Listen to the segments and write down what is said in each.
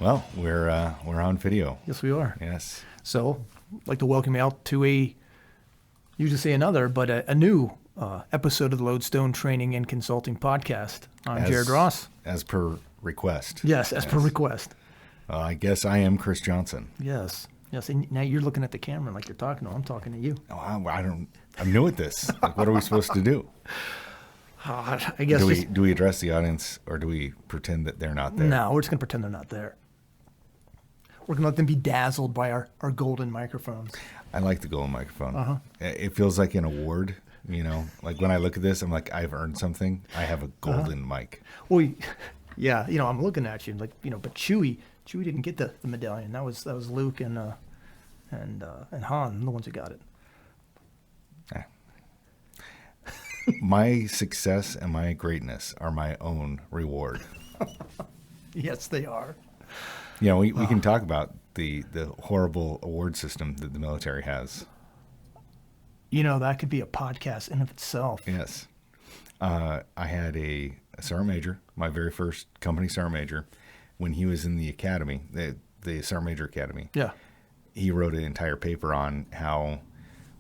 Well, we're on video. Yes, we are. Yes. So, I'd like to welcome you out to usually say another, but a new episode of the Lodestone Training and Consulting Podcast. I'm Jared Ross. As per request. Yes, as per request. I guess I am Chris Johnson. Yes. Yes, and now you're looking at the camera like you're talking to. I'm talking to you. Oh, I'm new at this. Like, what are we supposed to do? I guess. Do we address the audience, or do we pretend that they're not there? No, we're just going to pretend they're not there. We're going to let them be dazzled by our golden microphones. I like the golden microphone. Uh-huh. It feels like an award, you know? Like, when I look at this, I'm like, I've earned something. I have a golden mic. Well, yeah, I'm looking at you, like, but Chewie didn't get the medallion. That was Luke and Han, the ones who got it. My success and my greatness are my own reward. Yes, they are. You know, we can talk about the horrible award system that the military has. That could be a podcast in of itself. Yes. I had a sergeant major, my very first company sergeant major, when he was in the academy, the sergeant major academy. Yeah. He wrote an entire paper on how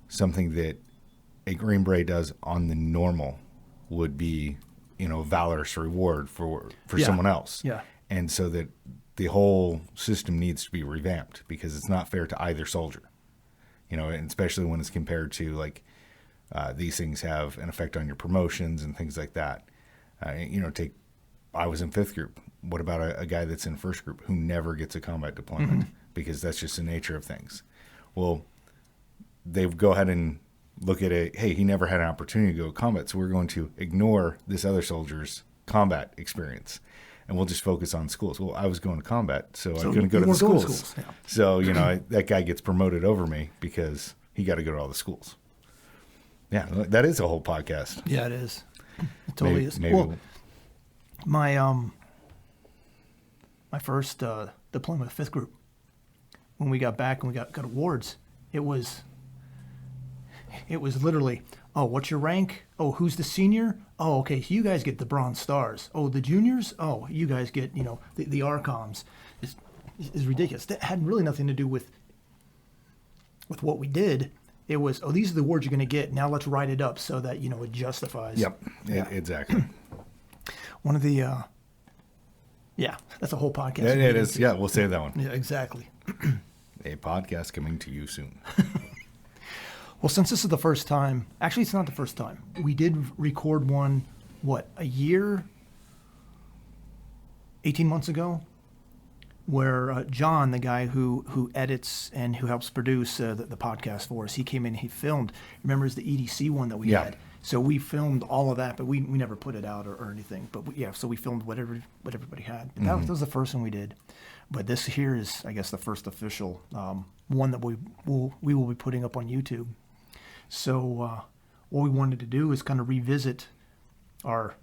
something that a Green Beret does on the normal would be, a valorous reward for someone else. Yeah. And so that the whole system needs to be revamped because it's not fair to either soldier, and especially when it's compared to these things have an effect on your promotions and things like that. I was in 5th group. What about a guy that's in 1st group who never gets a combat deployment because that's just the nature of things? Well, they go ahead and look at it. Hey, he never had an opportunity to go to combat, so we're going to ignore this other soldier's combat experience. And we'll just focus on schools. Well, I was going to combat, so I couldn't go to the schools. Yeah. So, that guy gets promoted over me because he got to go to all the schools. Yeah, that is a whole podcast. Yeah, it is. It totally is. Maybe well, my first deployment with 5th group, when we got back and we got awards, it was literally, oh, what's your rank? Oh, who's the senior? Oh, okay, so you guys get the Bronze Stars. Oh, the juniors? Oh, you guys get, the ARCOMs. It's ridiculous. That had really nothing to do with what we did. It was, oh, these are the awards you're going to get. Now let's write it up so that, it justifies. Yep, yeah. Exactly. One of the, that's a whole podcast. It is. Yeah, we'll save that one. Yeah, exactly. A podcast coming to you soon. Well, since this is the first time, actually, it's not the first time. We did record one, a year, 18 months ago, where John, the guy who edits and who helps produce the podcast for us, he came in, he filmed. Remember, it's the EDC one that we had. So we filmed all of that, but we never put it out or anything. But so we filmed what everybody had. But that was the first one we did. But this here is, I guess, the first official one that we will be putting up on YouTube. So what we wanted to do is kind of revisit our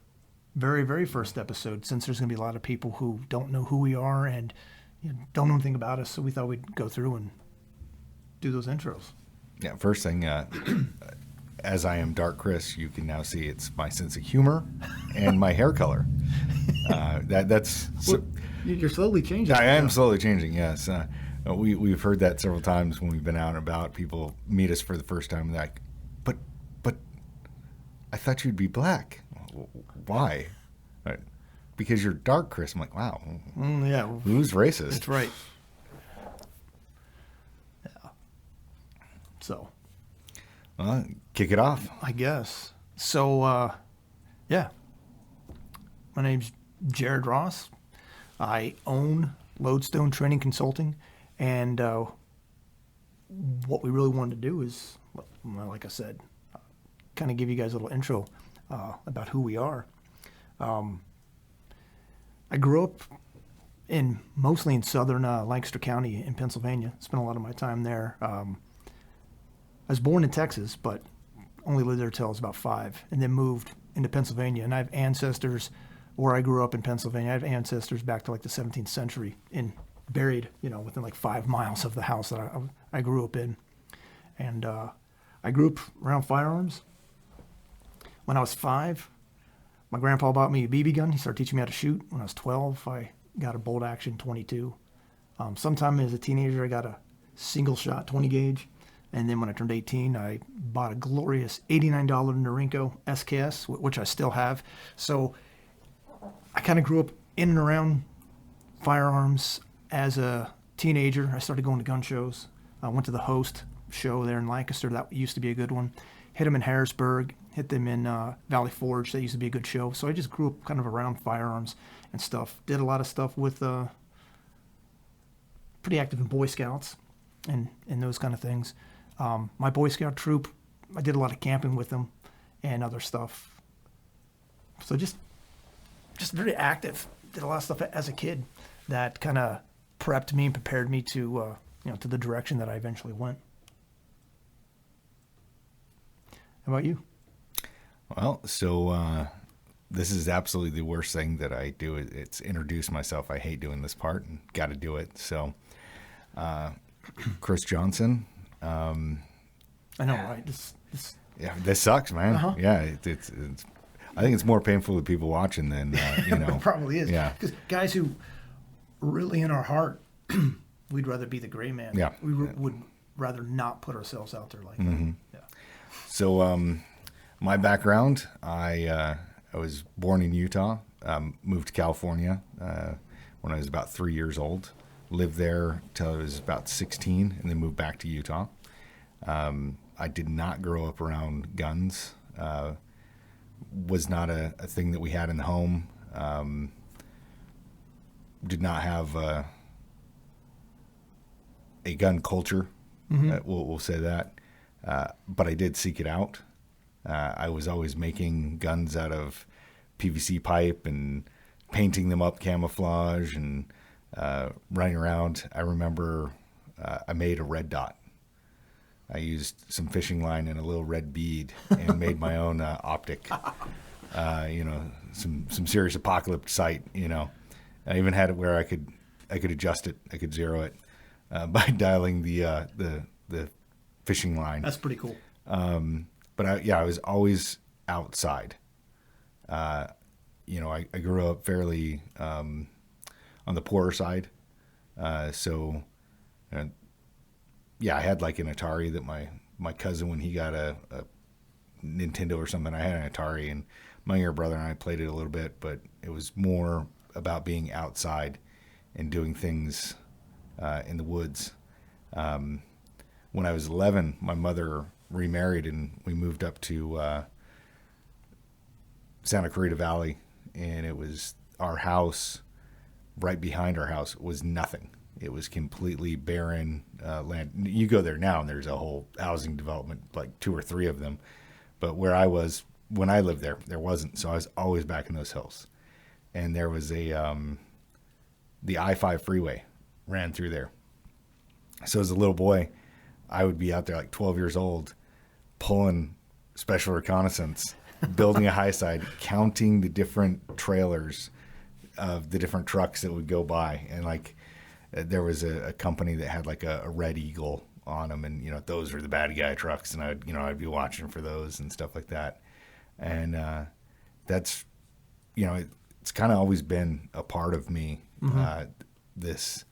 very, very first episode, since there's going to be a lot of people who don't know who we are and don't know anything about us. So we thought we'd go through and do those intros. Yeah. First thing, as I am Dark Chris, you can now see it's my sense of humor and my hair color. You're slowly changing. I am slowly changing, yes. We've heard that several times when we've been out and about. People meet us for the first time and they're like, but I thought you'd be black. Why? Because you're dark, Chris. I'm like, wow. Yeah. Who's racist? That's right. Yeah. So. Well, kick it off. I guess. So, yeah. My name's Jared Ross. I own Lodestone Training Consulting, and what we really wanted to do is, like I said, kind of give you guys a little intro about who we are. I grew up mostly in southern Lancaster County in Pennsylvania. Spent a lot of my time there. I was born in Texas, but only lived there till I was about 5, and then moved into Pennsylvania. And I have ancestors where I grew up in Pennsylvania. I have ancestors back to the 17th century buried, within 5 miles of the house that I grew up in. And I grew up around firearms. When I was 5, my grandpa bought me a BB gun. He started teaching me how to shoot. When I was 12, I got a bolt action 22. Sometime as a teenager, I got a single shot 20 gauge. And then when I turned 18, I bought a glorious $89 Norinco SKS, which I still have. So I kind of grew up in and around firearms as a teenager. I started going to gun shows. I went to the Host show there in Lancaster. That used to be a good one. Hit them in Harrisburg. Hit them in Valley Forge. That used to be a good show. So I just grew up kind of around firearms and stuff. Did a lot of stuff with pretty active in Boy Scouts and those kind of things. My Boy Scout troop, I did a lot of camping with them and other stuff. So just very active. Did a lot of stuff as a kid that kind of prepped me and prepared me to to the direction that I eventually went. How about you? Well, so this is absolutely the worst thing that I do. It's introduce myself. I hate doing this part and got to do it. So, Chris Johnson. I know, right? Yeah, this sucks, man. Uh-huh. Yeah, it's. I think it's more painful to people watching than It probably is. Yeah, because guys who really in our heart, we'd rather be the gray man. Yeah, we would rather not put ourselves out there like mm-hmm. that. Yeah. So, my background, I was born in Utah, moved to California when I was about 3 years old. Lived there till I was about 16, and then moved back to Utah. I did not grow up around guns. Was not a thing that we had in the home. Did not have a gun culture. Mm-hmm. We'll say that. But I did seek it out. I was always making guns out of PVC pipe and painting them up camouflage and running around. I remember I made a red dot. I used some fishing line and a little red bead and made my own optic. Some serious apocalypse sight. I even had it where I could adjust it. I could zero it by dialing the fishing line. That's pretty cool. But I was always outside. I grew up fairly on the poorer side. I had like an Atari that my cousin, when he got a Nintendo or something, I had an Atari, and my younger brother and I played it a little bit, but it was more about being outside and doing things in the woods. When I was 11, my mother remarried and we moved up to Santa Clarita Valley, and it was our house. Right behind our house was nothing. It was completely barren land. You go there now, and there's a whole housing development, like 2 or 3 of them. But where I was when I lived there, there wasn't. So I was always back in those hills. And there was the I-5 freeway ran through there. So as a little boy, I would be out there like 12 years old, pulling special reconnaissance, building a high side, counting the different trailers of the different trucks that would go by. And like, there was a company that had like a Red Eagle on them, and those were the bad guy trucks, and I'd be watching for those and stuff like that. And that's it's kind of always been a part of me. Mm-hmm. This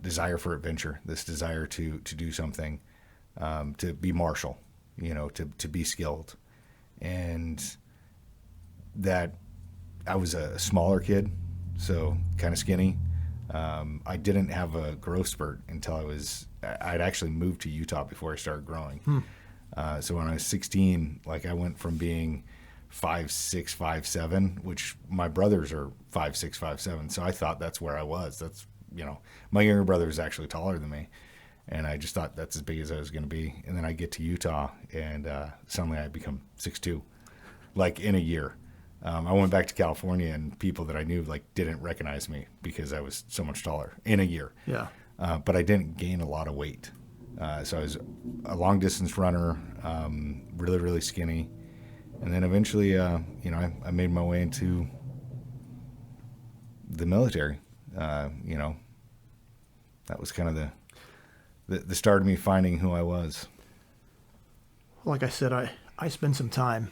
desire for adventure, this desire to do something, to be martial, to be skilled. And that I was a smaller kid, so kind of skinny. I didn't have a growth spurt until I'd actually moved to Utah before I started growing. So when I was 16, like I went from being 5'6", 5'7", which my brothers are 5'6", 5'7", so I thought that's where I was. That's, my younger brother is actually taller than me, and I just thought that's as big as I was going to be. And then I get to Utah, and suddenly I become 6'2", like in a year. I went back to California, and people that I knew like didn't recognize me because I was so much taller in a year. Yeah. But I didn't gain a lot of weight. So I was a long distance runner, really, really skinny. And then eventually, I made my way into the military. That was kind of the start of me finding who I was. Like I said, I spent some time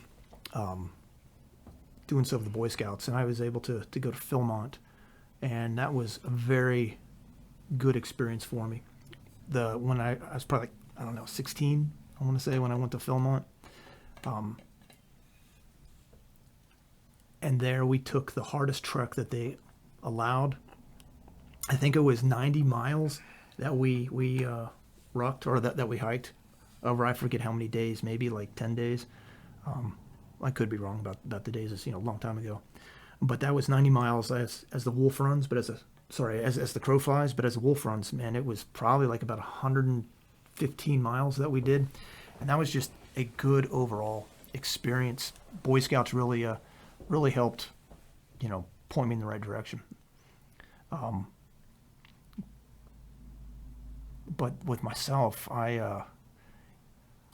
doing stuff with the Boy Scouts, and I was able to go to Philmont and that was a very good experience for me. When I was probably, I don't know, 16, I want to say, when I went to Philmont. And there we took the hardest trek that they allowed. I think it was 90 miles that we rucked, or that we hiked over, I forget how many days, maybe like 10 days. I could be wrong about the days. It's, a long time ago. But that was 90 miles as the wolf runs, but as the crow flies, but as the wolf runs, man, it was probably like about 115 miles that we did. And that was just a good overall experience. Boy Scouts really helped, point me in the right direction. But with myself, I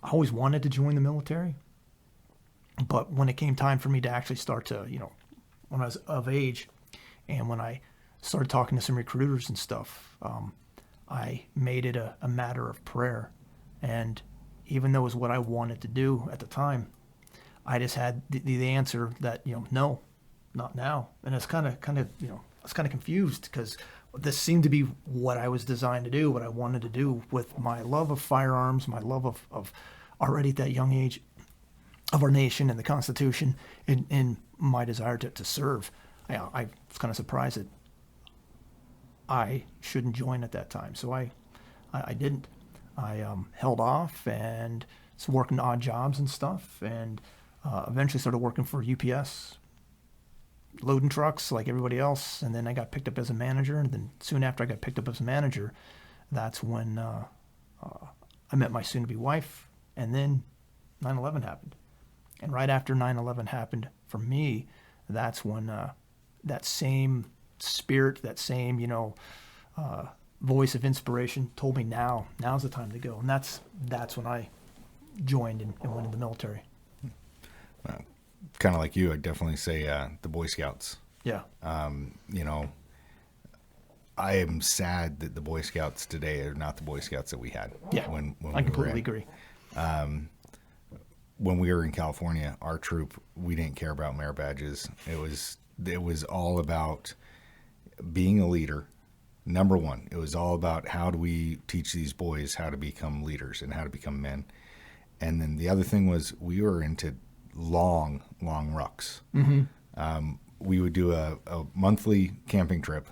always wanted to join the military. But when it came time for me to actually start to, when I was of age, and when I started talking to some recruiters and stuff, I made it a matter of prayer. And even though it was what I wanted to do at the time, I just had the answer that, no, not now. And it's kind of, I was kind of confused, because this seemed to be what I was designed to do, what I wanted to do with my love of firearms, my love of already at that young age of our nation and the Constitution, and my desire to serve. I was kind of surprised that I shouldn't join at that time. So I didn't. I held off and was working odd jobs and stuff, and eventually started working for UPS, loading trucks like everybody else. And then I got picked up as a manager. And then soon after I got picked up as a manager, that's when I met my soon-to-be wife. And then 9/11 happened. And right after 9/11 happened for me, that's when that same spirit, that same, voice of inspiration told me now's the time to go. And that's when I joined and went into the military. Kind of like you, I'd definitely say the Boy Scouts. Yeah. I am sad that the Boy Scouts today are not the Boy Scouts that we had. Yeah, when I completely agree. When we were in California, our troop, we didn't care about merit badges. It was all about being a leader. Number one, it was all about how do we teach these boys how to become leaders and how to become men. And then the other thing was we were into long rucks. Mm-hmm. We would do a monthly camping trip,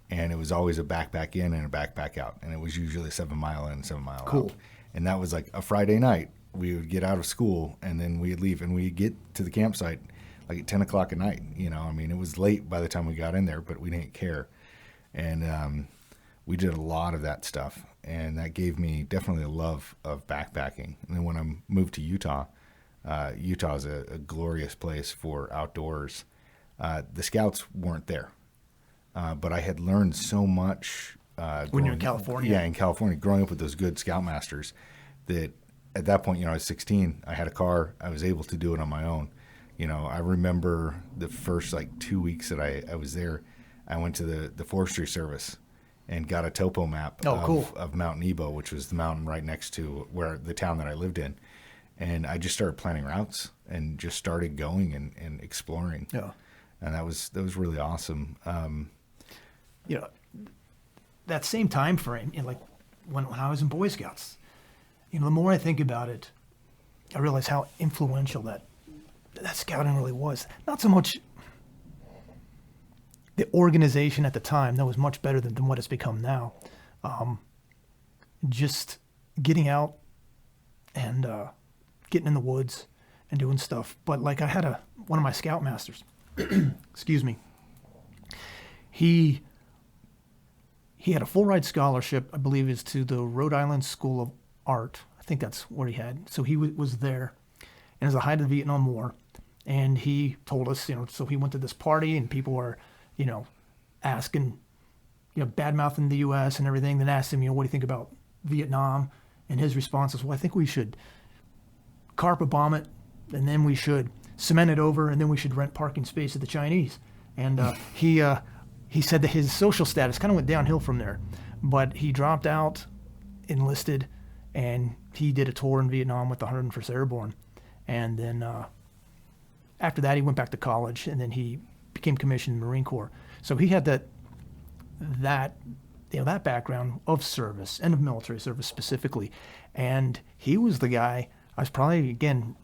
and it was always a backpack in and a backpack out. And it was usually a 7 mile in, 7 mile Cool. out. And that was like a Friday night. We would get out of school, and then we'd leave, and we'd get to the campsite like at 10 o'clock at night. It was late by the time we got in there, but we didn't care. And we did a lot of that stuff, and that gave me definitely a love of backpacking. And then when I moved to Utah, Utah is a glorious place for outdoors. The Scouts weren't there, but I had learned so much. When you're in California? Yeah, in California, growing up with those good Scoutmasters, that at that point, I was 16. I had a car. I was able to do it on my own. I remember the first 2 weeks that I was there, I went to the Forestry Service and got a topo map of Mount Nebo, which was the mountain right next to where the town that I lived in. And I just started planning routes and just started going and exploring. Yeah. And that was really awesome. That same time frame, when I was in Boy Scouts, the more I think about it, I realize how influential that scouting really was. Not so much the organization at the time, that was much better than what it's become now. Just getting out and getting in the woods and doing stuff. But I had one of my Scoutmasters, excuse me, he had a full ride scholarship, I believe is to the Rhode Island School of Art. I think that's where he had. So he was there, and it was the height of the Vietnam War. And he told us, so he went to this party, and people were, asking, bad-mouthing the U.S. and everything. Then asked him, what do you think about Vietnam? And his response was, well, I think we should carpet bomb it, and then we should cement it over, and then we should rent parking space to the Chinese. And he said that his social status kind of went downhill from there. But he dropped out, enlisted, and he did a tour in Vietnam with the 101st Airborne. And then after that, he went back to college, and then he became commissioned in the Marine Corps. So he had that that background of service and of military service specifically. And he was the guy, I was probably, again,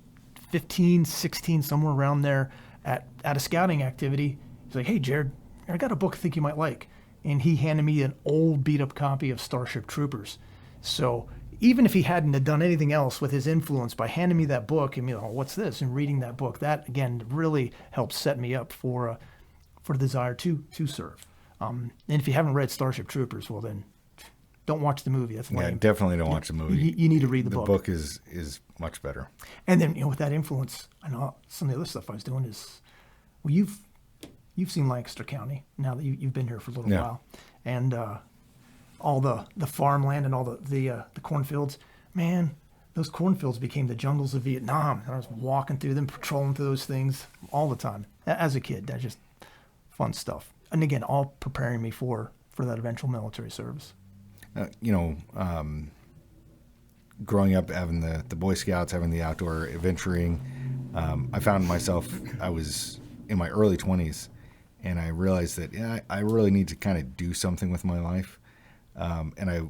15, 16, somewhere around there at a scouting activity. He's like, hey, Jared, I got a book I think you might like. And he handed me an old beat-up copy of Starship Troopers. So even if he hadn't have done anything else with his influence, by handing me that book and what's this? And reading that book, that, again, really helped set me up for the desire to serve. And if you haven't read Starship Troopers, well, then don't watch the movie. That's lame. Yeah, definitely don't watch the movie. You need to read the book. The book is much better. And then, with that influence, I know some of the other stuff I was doing is, well, you've seen Lancaster County now that you've been here for a little while, and all the farmland and all the cornfields. Man, those cornfields became the jungles of Vietnam. I was walking through them, patrolling through those things all the time as a kid. That's just fun stuff. And again, all preparing me for that eventual military service. Growing up, having the Boy Scouts, having the outdoor adventuring, I found myself, I was in my early 20s, and I realized that I really need to kind of do something with my life. And I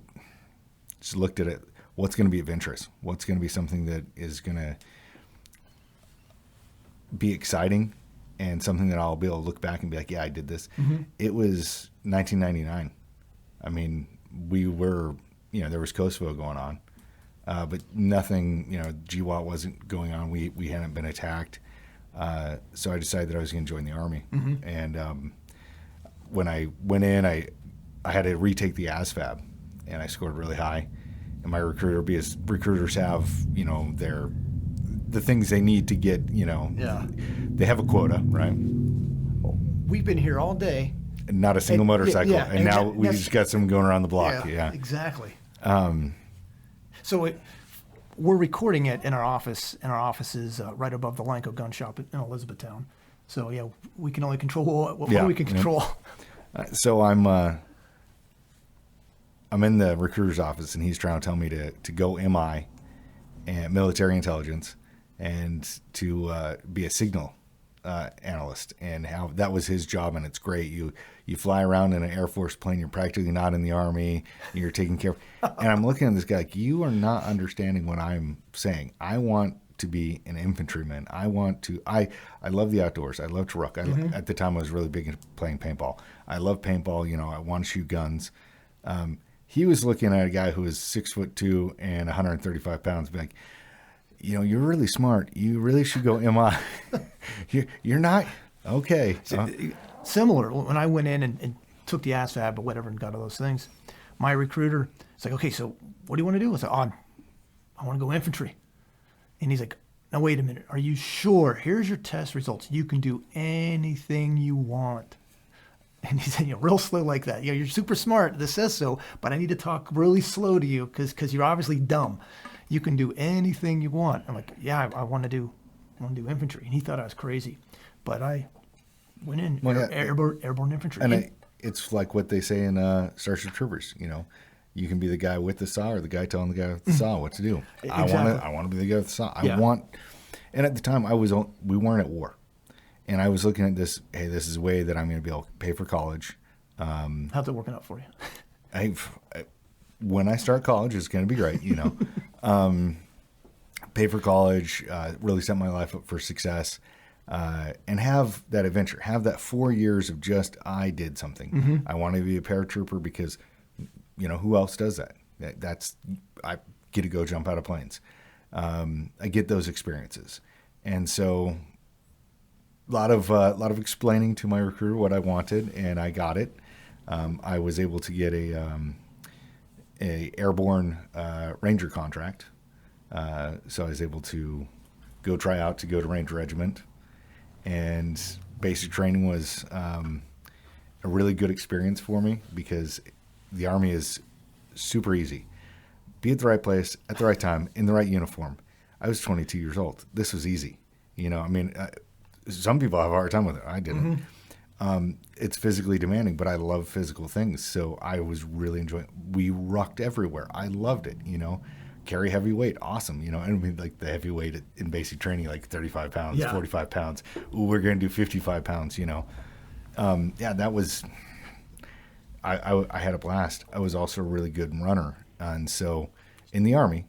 just looked at it, what's going to be adventurous? What's going to be something that is going to be exciting and something that I'll be able to look back and be like, yeah, I did this. Mm-hmm. It was 1999. I mean, we were, there was Kosovo going on, but nothing, GWOT wasn't going on. We hadn't been attacked. So I decided that I was going to join the Army. Mm-hmm. And when I went in, I had to retake the ASVAB, and I scored really high. And my recruiter, because recruiters have, the things they need to get, they have a quota, right? We've been here all day. Not a single motorcycle, and now we just got some going around the block. Yeah. Exactly. So we're recording it in our office. And our office is right above the Lanco gun shop in Elizabethtown. So we can only control what we can control. So I'm in the recruiter's office, and he's trying to tell me to go MI and military intelligence and to be a signal analyst, and how that was his job. And it's great. You fly around in an Air Force plane. You're practically not in the Army. You're taking care of. And I'm looking at this guy like, you are not understanding what I'm saying. I want to be an infantryman. I love the outdoors. I love to ruck. At the time, I was really big into playing paintball. I love paintball. I want to shoot guns. He was looking at a guy who was 6'2" and 135 pounds, be like, you're really smart. You really should go MI. You're not okay. Similar. When I went in and took the ASVAB or whatever and got all those things, my recruiter, it's like, okay, so what do you want to do? I said, I want to go infantry. And he's like, now wait a minute. Are you sure? Here's your test results. You can do anything you want. And he said, real slow like that. You're super smart. This says so, but I need to talk really slow to you because you're obviously dumb. You can do anything you want. I'm like, yeah, I want to do infantry. And he thought I was crazy, but I went in airborne infantry. And it's like what they say in Starship Troopers. You can be the guy with the saw or the guy telling the guy with the saw what to do. Exactly. I want to be the guy with the saw. And at the time we weren't at war. And I was looking at this, hey, this is a way that I'm going to be able to pay for college. How's it working out for you? When I start college, it's going to be great, pay for college, really set my life up for success, and have that adventure, have that 4 years of just, I did something. Mm-hmm. I want to be a paratrooper because, who else does that? I get to go jump out of planes. I get those experiences. And so a lot of explaining to my recruiter what I wanted, and I got it. I was able to get a airborne ranger contract, so I was able to go try out to go to Ranger Regiment, and basic training was a really good experience for me because the Army is super easy. Be at the right place at the right time in the right uniform. I was 22 years old. This was easy. Some people have a hard time with it. I didn't. Mm-hmm. It's physically demanding, but I love physical things. So I was really enjoying it. We rucked everywhere. I loved it, Carry heavy weight, awesome. Like the heavy weight in basic training, like 35 pounds, 45 pounds. Ooh, we're going to do 55 pounds, that was I had a blast. I was also a really good runner. And so in the Army,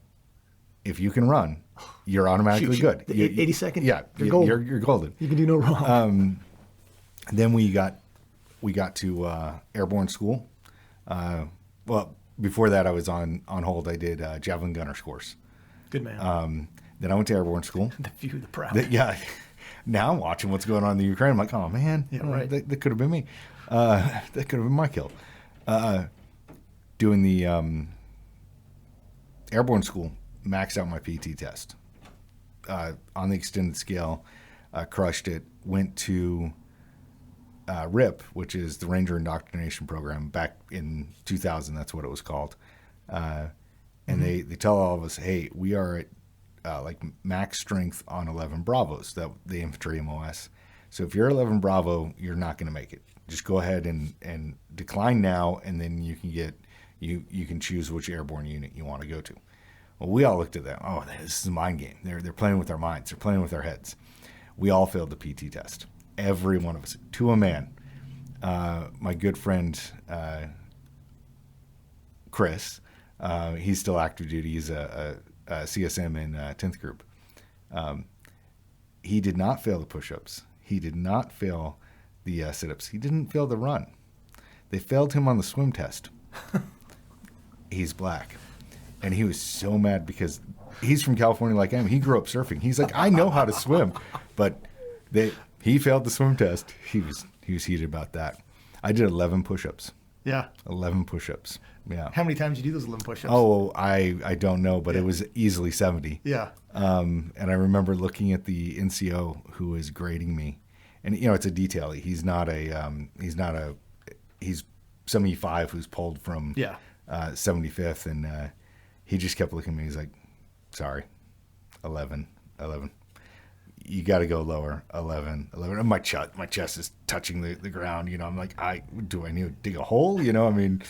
if you can run, you're automatically good. The 82nd? Yeah. You're golden. You're golden. You can do no wrong. Then we got to airborne school. Well, before that, I was on hold. I did javelin gunner's course. Good man. Then I went to airborne school. The few, the proud. Yeah. Now I'm watching what's going on in the Ukraine. I'm like, oh man, Yeah, right. that could have been me. That could have been my kill. Doing the airborne school, maxed out my PT test on the extended scale, crushed it. Went to RIP, which is the Ranger Indoctrination Program. Back in 2000, that's what it was called. And they tell all of us, hey, we are at like max strength on 11 Bravos, the infantry MOS. So if you're 11 Bravo, you're not going to make it. Just go ahead and decline now, and then you can get you can choose which airborne unit you want to go to. Well, we all looked at that. Oh, this is a mind game. They're playing with our minds. They're playing with our heads. We all failed the PT test. Every one of us, to a man. My good friend Chris, he's still active duty. He's a CSM in 10th Group. He did not fail the push-ups. He did not fail the sit-ups. He didn't fail the run. They failed him on the swim test. He's black. And he was so mad because he's from California like I am. He grew up surfing. He's like, I know how to swim. But he failed the swim test. He was heated about that. I did 11 push-ups. Yeah. 11 push-ups. Yeah. How many times did you do those 11 push-ups? Oh, I don't know, but it was easily 70. Yeah. And I remember looking at the NCO who was grading me, and it's a detailee. He's 75 who's pulled from 75th, and he just kept looking at me. He's like, sorry, 11. You got to go lower, 11. And my chest is touching the ground. I'm like, do I need to dig a hole? I mean,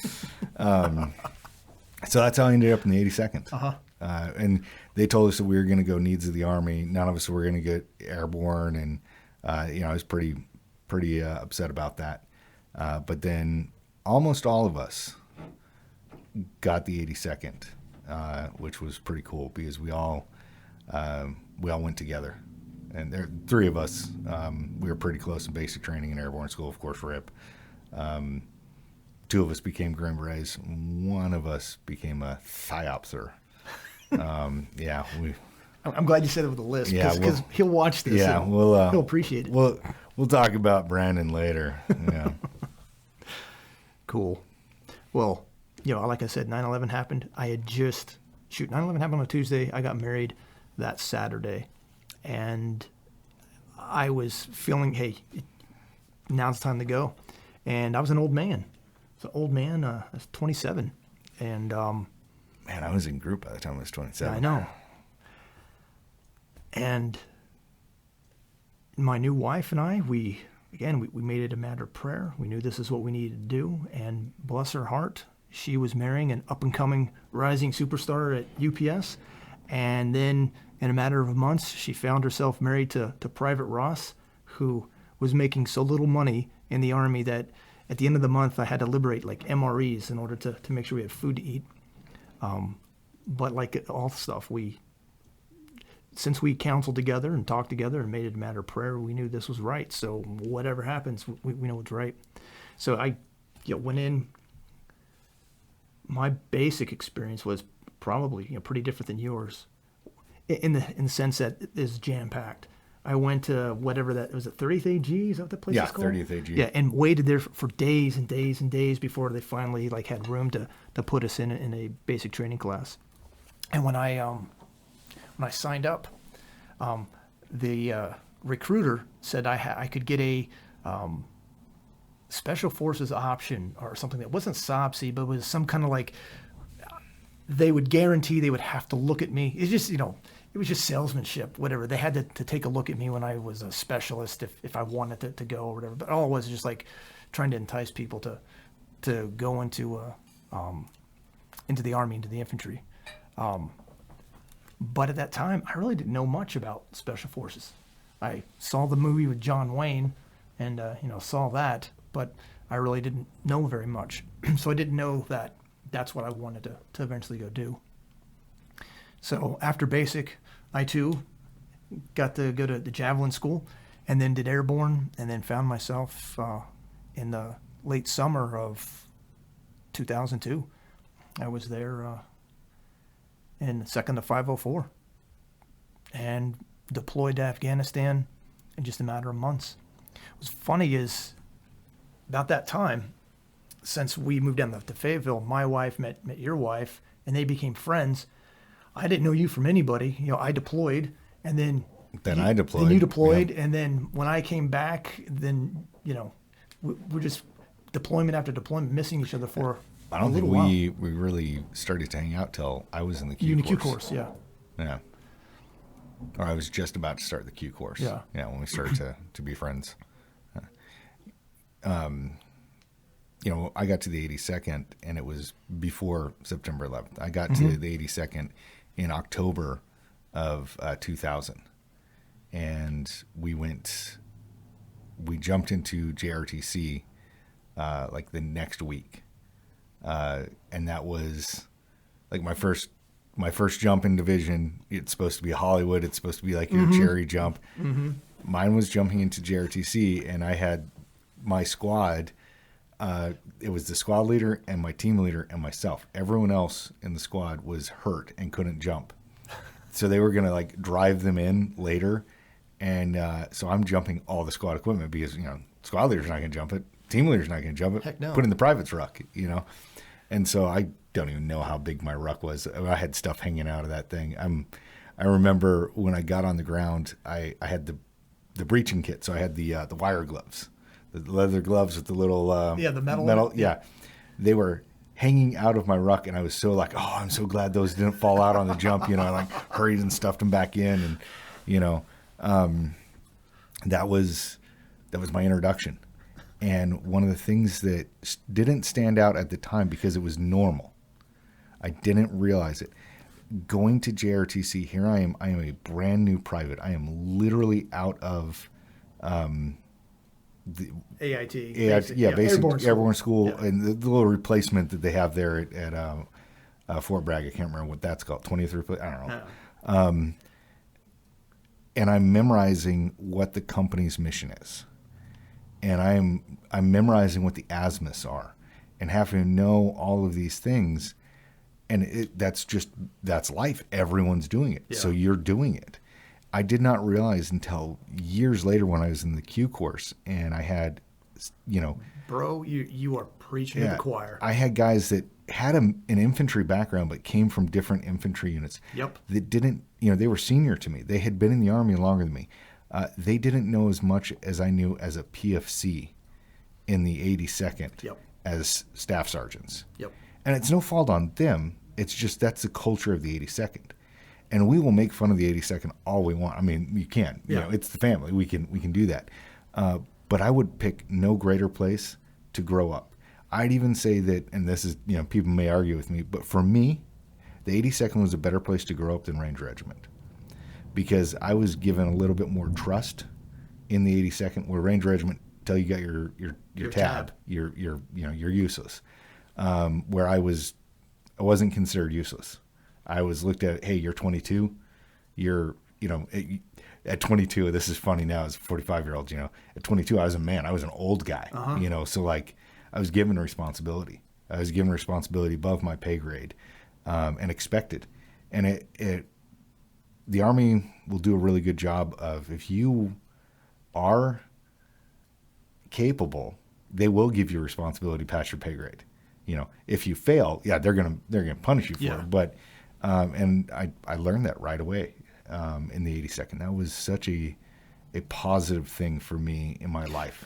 so that's how I ended up in the 82nd. Uh-huh. And they told us that we were going to go needs of the Army. None of us were going to get airborne, and I was pretty upset about that. But then almost all of us got the 82nd, which was pretty cool because we all went together. And there, 3 of us, we were pretty close in basic training and airborne school, of course, RIP. 2 of us became Green Berets. 1 of us became a PSYOPser. I'm glad you said it with a list because he'll watch this. Yeah, he'll appreciate it. We'll talk about Brandon later. Yeah. Cool. Well, like I said, 9/11 happened. 9/11 happened on a Tuesday. I got married that Saturday. And I was feeling, hey, now it's time to go. And I was an old man. I was 27. And man, I was in group by the time I was 27. I know. And my new wife and I, we made it a matter of prayer. We knew this is what we needed to do. And bless her heart, she was marrying an up-and-coming rising superstar at UPS. And then in a matter of months, she found herself married to Private Ross, who was making so little money in the Army that at the end of the month, I had to liberate like MREs in order to make sure we had food to eat. But like all stuff, since we counseled together and talked together and made it a matter of prayer, we knew this was right. So whatever happens, we know it's right. So I went in. My basic experience was probably pretty different than yours, in the sense that it's jam packed. I went to whatever that was, 30th AG. Is that what the place is called? 30th AG. Yeah, and waited there for days and days and days before they finally had room to put us in a basic training class. And when I signed up, the recruiter said I could get a special forces option or something that wasn't SOPSI, but was some kind of they would guarantee they would have to look at me. It's just, it was just salesmanship, whatever. They had to take a look at me when I was a specialist if I wanted to go or whatever. But all it was just trying to entice people to go into the Army, into the infantry. But at that time, I really didn't know much about special forces. I saw the movie with John Wayne and, saw that. But I really didn't know very much. So I didn't know that that's what I wanted to eventually go do. So after basic, I too got to go to the Javelin School and then did airborne, and then found myself in the late summer of 2002. I was there in the 2nd of 504 and deployed to Afghanistan in just a matter of months. What's funny is about that time, since we moved down to Fayetteville, my wife met your wife, and they became friends. I didn't know you from anybody. I deployed, and then I deployed. Then you deployed, and then when I came back, then we're just deployment after deployment, missing each other for I don't think we really started to hang out till I was in the Q course. Q course, yeah. Yeah. Or I was just about to start the Q course. Yeah. Yeah, when we started to be friends. I got to the 82nd, and it was before September 11th. I got to the 82nd in October of 2000. And we jumped into JRTC like the next week. And that was like my first jump in division. It's supposed to be Hollywood. It's supposed to be like your cherry jump. Mm-hmm. Mine was jumping into JRTC, and I had my squad. It was the squad leader and my team leader and myself. Everyone else in the squad was hurt and couldn't jump. So they were going to like drive them in later. And so I'm jumping all the squad equipment because, squad leader's not going to jump it. Team leader's not going to jump it. Heck no. Put in the private's ruck, And so I don't even know how big my ruck was. I had stuff hanging out of that thing. I remember when I got on the ground, I had the breaching kit. So I had the wire gloves, the leather gloves with the little the metal. Yeah, they were hanging out of my ruck, and I was so like, oh, I'm so glad those didn't fall out on the jump. I like hurried and stuffed them back in, and that was my introduction. And one of the things that didn't stand out at the time because it was normal, I didn't realize it. Going to JRTC, here I am a brand new private. I am literally out of the AIT. Basic Airborne School, yeah. And the little replacement that they have there at Fort Bragg. I can't remember what that's called. 20th replacement. I don't know. No. And I'm memorizing what the company's mission is. And I'm memorizing what the azimuths are, and having to know all of these things, and that's life. Everyone's doing it, so you're doing it. I did not realize until years later when I was in the Q course, and I had, bro, you are preaching to the choir. I had guys that had an infantry background but came from different infantry units. Yep. That didn't, they were senior to me. They had been in the Army longer than me. They didn't know as much as I knew as a PFC in the 82nd as staff sergeants. Yep. And it's no fault on them. It's just that's the culture of the 82nd. And we will make fun of the 82nd all we want. I mean, you can. It's the family. We can do that. But I would pick no greater place to grow up. I'd even say that, and this is, people may argue with me, but for me, the 82nd was a better place to grow up than Ranger Regiment. Because I was given a little bit more trust in the 82nd, where Ranger Regiment until you got your tab, you're useless. Where I wasn't considered useless. I was looked at, hey, you're 22, at 22. This is funny now as a 45-year-old. At 22, I was a man. I was an old guy. So like I was given responsibility. I was given responsibility above my pay grade, and expected, and the Army will do a really good job of, if you are capable, they will give you responsibility past your pay grade. If you fail, they're gonna punish you for it. But and I learned that right away in the 82nd. That was such a positive thing for me in my life.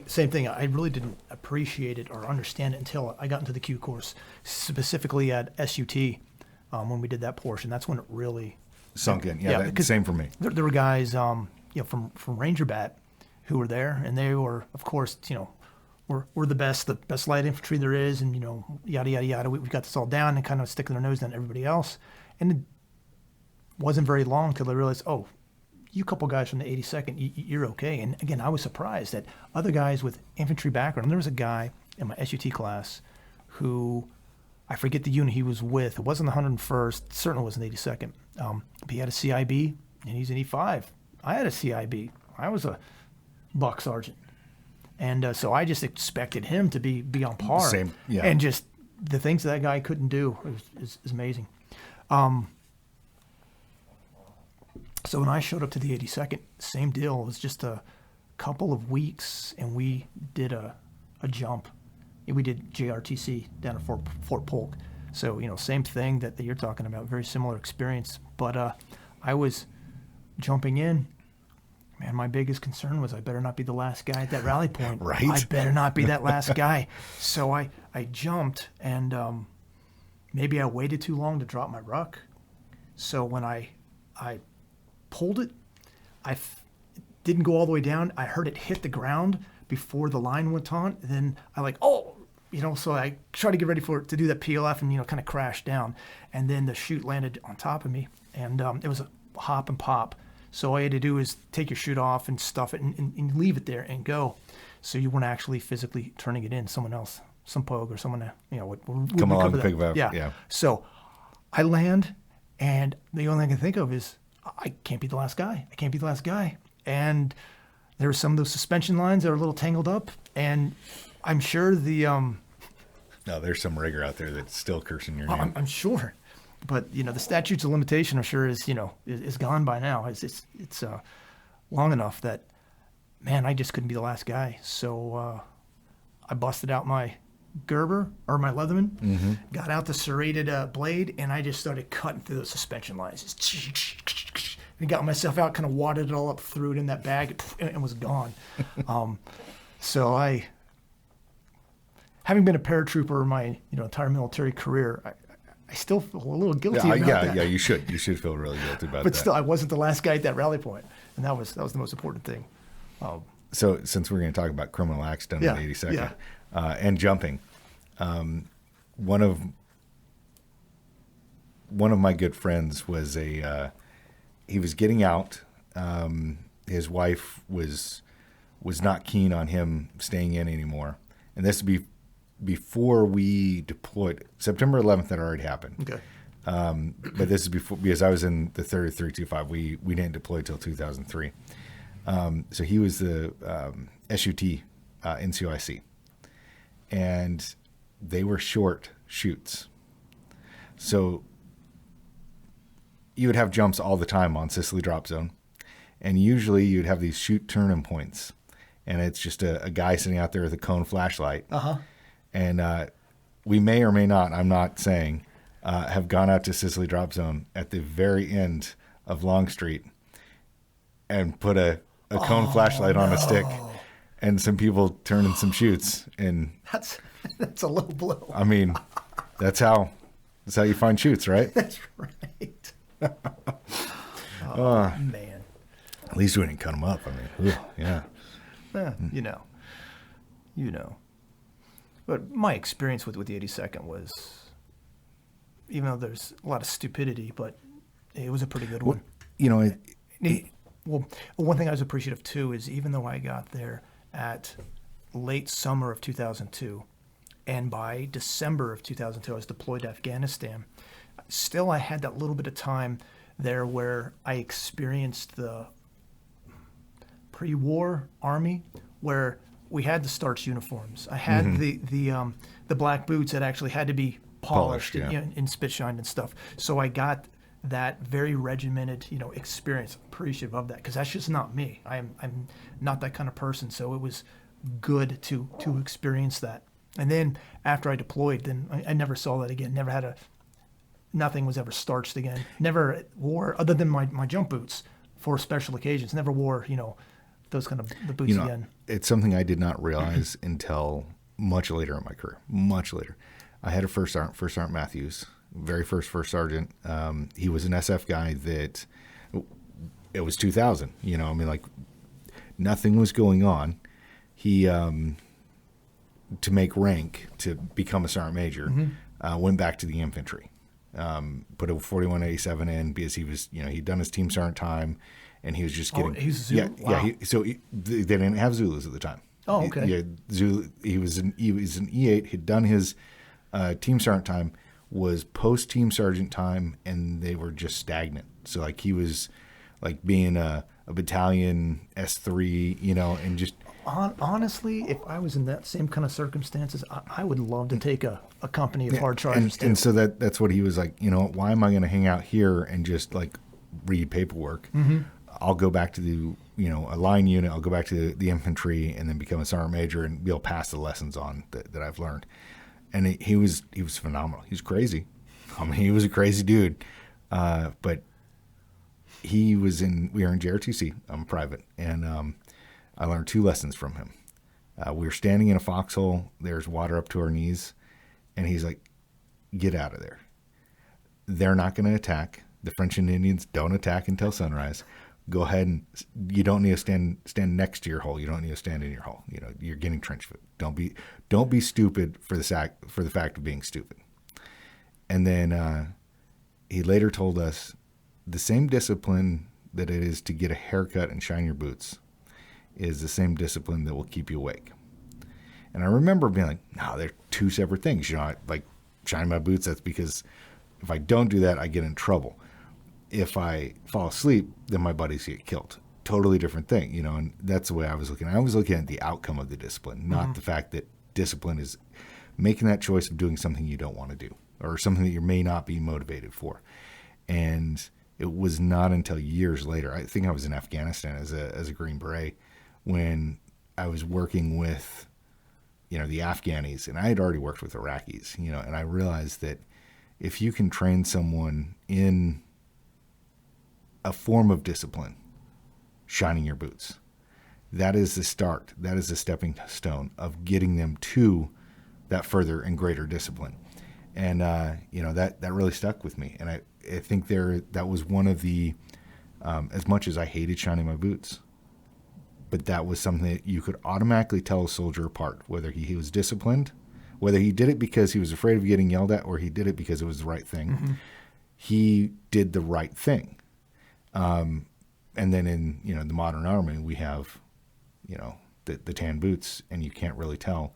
Same thing. I really didn't appreciate it or understand it until I got into the Q course, specifically at SUT when we did that portion. That's when it really sunk in. Yeah, same for me. There were guys, from Ranger Bat who were there, and they were, of course, we're the best light infantry there is, and yada yada yada. We've got this all down, and kind of sticking their nose down everybody else. And it wasn't very long till they realized, oh, you couple guys from the 82nd, you're okay. And again, I was surprised that other guys with infantry background. There was a guy in my SUT class who, I forget the unit he was with. It wasn't the 101st. Certainly wasn't the 82nd. But he had a CIB, and he's an E5. I had a CIB. I was a buck sergeant. And so I just expected him to be on par. Same, yeah. And just the things that guy couldn't do is amazing. So when I showed up to the 82nd, same deal. It was just a couple of weeks, and we did a jump. We did JRTC down at Fort Polk. So, same thing that you're talking about, very similar experience. But I was jumping in. Man, my biggest concern was I better not be the last guy at that rally point. Right. I better not be that last guy. So I jumped, and maybe I waited too long to drop my ruck. So when I pulled it, didn't go all the way down. I heard it hit the ground before the line went on. Then so I tried to get ready for it to do that PLF and, kind of crash down. And then the chute landed on top of me, and it was a hop and pop. So all you had to do is take your chute off and stuff it and leave it there and go. So you weren't actually physically turning it in. Someone else, some pogue or someone, would come along and pick it up. Yeah. So I land, and the only thing I can think of is I can't be the last guy. I can't be the last guy. And there were some of those suspension lines that are a little tangled up, and I'm sure No, there's some rigger out there that's still cursing your name. I'm sure. But, the statutes of limitation, I'm sure, is gone by now. It's long enough that, man, I just couldn't be the last guy. So I busted out my Gerber, or my Leatherman, got out the serrated blade, and I just started cutting through those suspension lines. And got myself out, kind of wadded it all up, threw it in that bag, and was gone. So I, having been a paratrooper my entire military career, I still feel a little guilty about that. Yeah, you should. You should feel really guilty about that. But still, I wasn't the last guy at that rally point, and that was the most important thing. So since we're going to talk about criminal acts done in the 82nd and jumping, one of my good friends was he was getting out. His wife was not keen on him staying in anymore, and this would be before we deployed. September 11th had already happened. Okay. But this is before, because I was in the 3rd 325. We didn't deploy till 2003. So he was the SUT NCOIC, and they were short chutes. So you would have jumps all the time on Sicily drop zone, and usually you'd have these chute turn-in points, and it's just a guy sitting out there with a cone flashlight. And we may or may not, I'm not saying, have gone out to Sicily drop zone at the very end of Long Street and put a cone flashlight on a stick, and some people turning some chutes. And that's a low blow. I mean, that's how you find chutes, right? That's right. Man. At least we didn't cut them up. I mean, yeah. You know. But my experience with the 82nd was, even though there's a lot of stupidity, but it was a pretty good one. Well, one thing I was appreciative too is, even though I got there at late summer of 2002, and by December of 2002 I was deployed to Afghanistan, still I had that little bit of time there where I experienced the pre-war Army, where we had the starched uniforms. I had the black boots that actually had to be polished and spit shined and stuff. So I got that very regimented, experience. Appreciative of that, because that's just not me. I'm not that kind of person. So it was good to experience that. And then after I deployed, then I never saw that again. Nothing was ever starched again. Never wore, other than my jump boots for special occasions. Never wore, those kind of the boots again. It's something I did not realize until much later in my career. Much later. I had a First Sergeant Matthews, very first sergeant. He was an SF guy that, it was 2000. Nothing was going on. He, to make rank, to become a sergeant major, went back to the infantry. Put a 4187 in because he was, he'd done his team sergeant time, and he was just Oh, getting he's a Zulu? yeah. Wow. They didn't have Zulus at the time. Oh, okay. Zulu. He was an E8. He'd done his team sergeant time, was post team sergeant time, and they were just stagnant. So like he was like being a battalion S3, and just. Honestly, if I was in that same kind of circumstances, I would love to take a company of hard chargers too. And so that's what he was like, why am I going to hang out here and just like read paperwork? Mm-hmm. I'll go back to the, a line unit. I'll go back to the infantry and then become a sergeant major and be able to pass the lessons on that I've learned. And he was phenomenal. He was crazy. I mean, he was a crazy dude. But we were in JRTC. I'm private. And I learned 2 lessons from him. We were standing in a foxhole. There's water up to our knees. And he's like, get out of there. They're not going to attack. The French and Indians don't attack until sunrise. Go ahead and you don't need to stand next to your hole. You don't need to stand in your hole. You're getting trench foot. Don't be stupid for the fact of being stupid. And then he later told us the same discipline that it is to get a haircut and shine your boots is the same discipline that will keep you awake. And I remember being like, no, they're 2 separate things. Like shine my boots, that's because if I don't do that, I get in trouble. If I fall asleep, then my buddies get killed. Totally different thing, and that's the way I was looking. I was looking at the outcome of the discipline, not the fact that discipline is making that choice of doing something you don't want to do or something that you may not be motivated for. And it was not until years later, I think I was in Afghanistan as a Green Beret, when I was working with, the Afghanis, and I had already worked with Iraqis, and I realized that if you can train someone in a form of discipline, shining your boots, that is the start. That is the stepping stone of getting them to that further and greater discipline. And, that really stuck with me. And I think that was one of the, as much as I hated shining my boots, but that was something that you could automatically tell a soldier apart, whether he was disciplined, whether he did it because he was afraid of getting yelled at or he did it because it was the right thing. Mm-hmm. He did the right thing. And then in, the modern army, we have, the tan boots, and you can't really tell.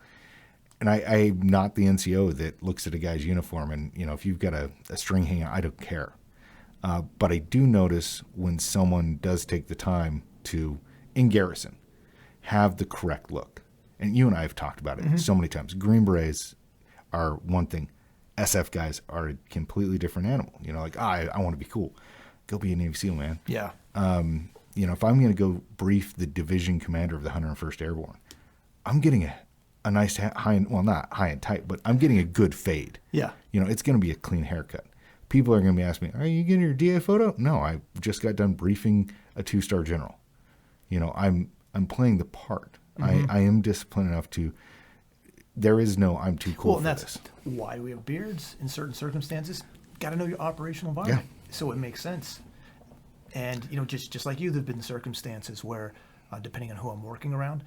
And I'm not the NCO that looks at a guy's uniform and, if you've got a string hanging out, I don't care. But I do notice when someone does take the time to, in garrison, have the correct look. And you and I have talked about it so many times. Green Berets are one thing. SF guys are a completely different animal. I want to be cool. Go be a Navy SEAL, man. Yeah. If I'm going to go brief the division commander of the 101st Airborne, I'm getting a nice not high and tight, but I'm getting a good fade. Yeah. It's going to be a clean haircut. People are going to be asking me, are you getting your DA photo? No, I just got done briefing a 2-star general. I'm playing the part. Mm-hmm. I am disciplined enough to, there is no, I'm too cool for that's this. Why we have beards in certain circumstances. Got to know your operational environment. Yeah. So it makes sense. And, just like you, there have been circumstances where, depending on who I'm working around,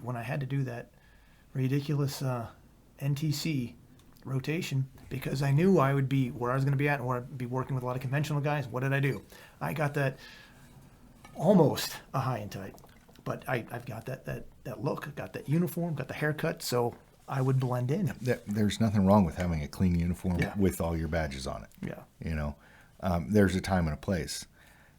when I had to do that ridiculous NTC rotation, because I knew I would be where I was going to be at and where I'd be working with a lot of conventional guys, what did I do? I got that almost a high and tight, but I've got that look, got that uniform, got the haircut, so I would blend in. There's nothing wrong with having a clean uniform with all your badges on it. Yeah. There's a time and a place.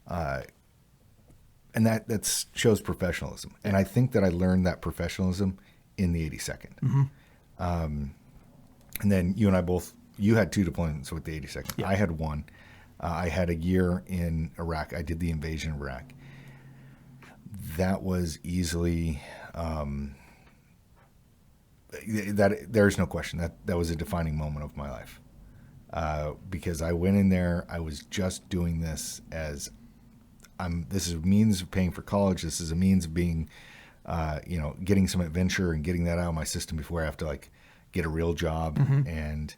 And that shows professionalism. And I think that I learned that professionalism in the 82nd. Mm-hmm. And then you and I both, you had 2 deployments with the 82nd. Yeah. I had 1. I had a year in Iraq. I did the invasion of Iraq. That was easily, there's no question that was a defining moment of my life. Because I went in there, I was just doing this as this is a means of paying for college. This is a means of being, getting some adventure and getting that out of my system before I have to get a real job. Mm-hmm. And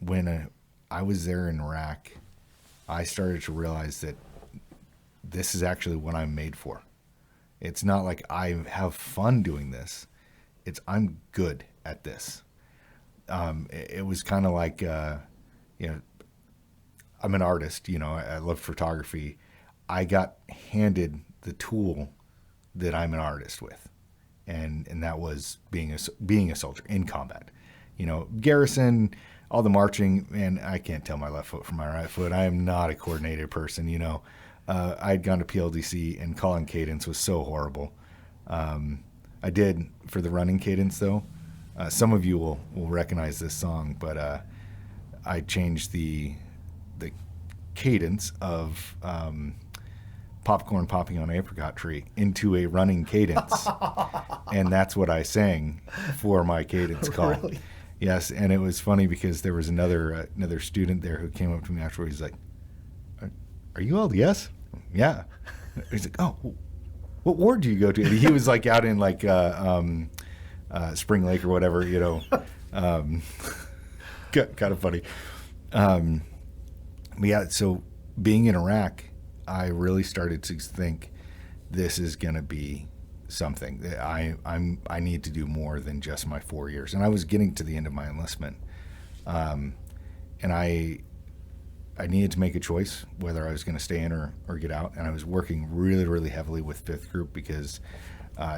when I was there in Iraq, I started to realize that this is actually what I'm made for. It's not like I have fun doing this. It's I'm good at this. It was kind of like, I'm an artist, I love photography. I got handed the tool that I'm an artist with, and that was being a soldier in combat. Garrison, all the marching, and I can't tell my left foot from my right foot. I am not a coordinated person. I'd gone to PLDC, and calling cadence was so horrible. I did for the running cadence, though. Some of you will recognize this song, but I changed the cadence of popcorn popping on an apricot tree into a running cadence. And that's what I sang for my cadence call. Really? Yes, and it was funny because there was another student there who came up to me afterwards. He's like, "Are you LDS?" Yeah. He's like, "Oh, what ward do you go to?" And he was like out in like Spring Lake or whatever, kind of funny. But yeah, so being in Iraq, I really started to think this is going to be something that I need to do more than just my 4 years. And I was getting to the end of my enlistment, and I needed to make a choice whether I was going to stay in or get out. And I was working really, really heavily with 5th Group because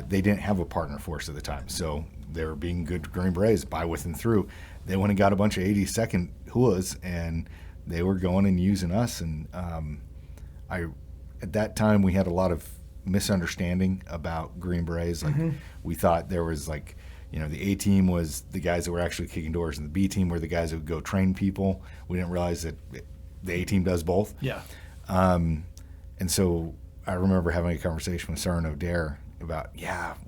they didn't have a partner force at the time. So they were being good Green Berets by, with, and through. They went and got a bunch of 82nd HUAs, and they were going and using us. And at that time, we had a lot of misunderstanding about Green Berets. Like, we thought there was like, the A team was the guys that were actually kicking doors, and the B team were the guys that would go train people. We didn't realize that the A team does both. Yeah. And so I remember having a conversation with Sergeant O'Dare about,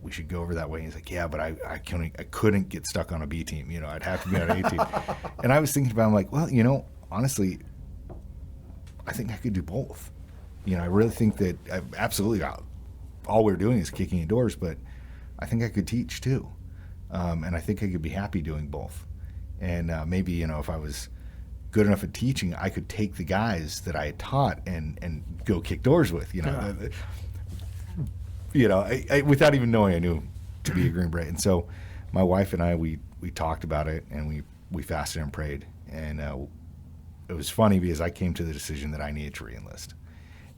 we should go over that way. And he's like, but I couldn't get stuck on a B team. I'd have to be on an A team. And I was thinking about, I'm like, well, honestly, I think I could do both. I really think that absolutely all we're doing is kicking in doors, but I think I could teach too. And I think I could be happy doing both. And maybe, if I was good enough at teaching, I could take the guys that I had taught and go kick doors with, without even knowing I knew to be a Green Beret. And so my wife and I, we talked about it, and we fasted and prayed. And it was funny because I came to the decision that I needed to re-enlist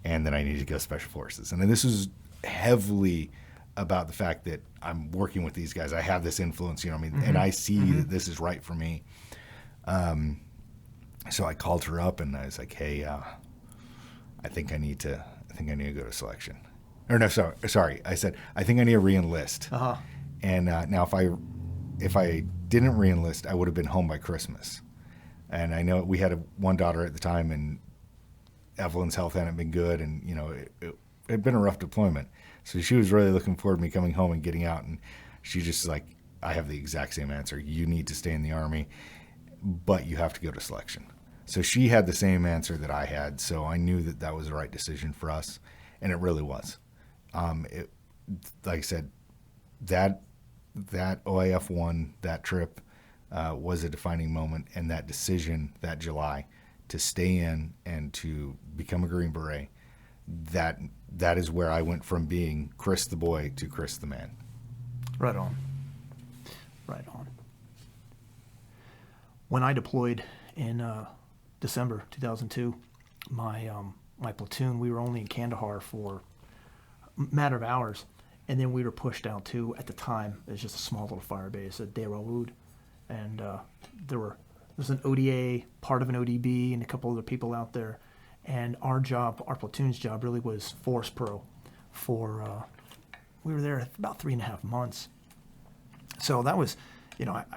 and that I needed to go Special Forces. And this was heavily about the fact that I'm working with these guys. I have this influence, and I see that this is right for me. So I called her up and I was like, "Hey, I think I need to go to selection." Or no, sorry. I said, "I think I need to re-enlist." Uh-huh. And now if I didn't re-enlist, I would have been home by Christmas. And I know we had one daughter at the time, and Evelyn's health hadn't been good, and it had been a rough deployment. So she was really looking forward to me coming home and getting out. And she just like, I have the exact same answer. You need to stay in the Army, but you have to go to selection. So she had the same answer that I had. So I knew that was the right decision for us, and it really was. Like I said, that OIF 1, that trip, was a defining moment, and that decision that July to stay in and to become a Green Beret, that is where I went from being Chris the boy to Chris the man. Right on. When I deployed in December 2002, my platoon, we were only in Kandahar for a matter of hours, and then we were pushed out to, at the time, it was just a small little fire base at Deir al-Wood, and there was an ODA, part of an ODB, and a couple other people out there. And our platoon's job really was Force Pro we were there for about 3.5 months. So that was, I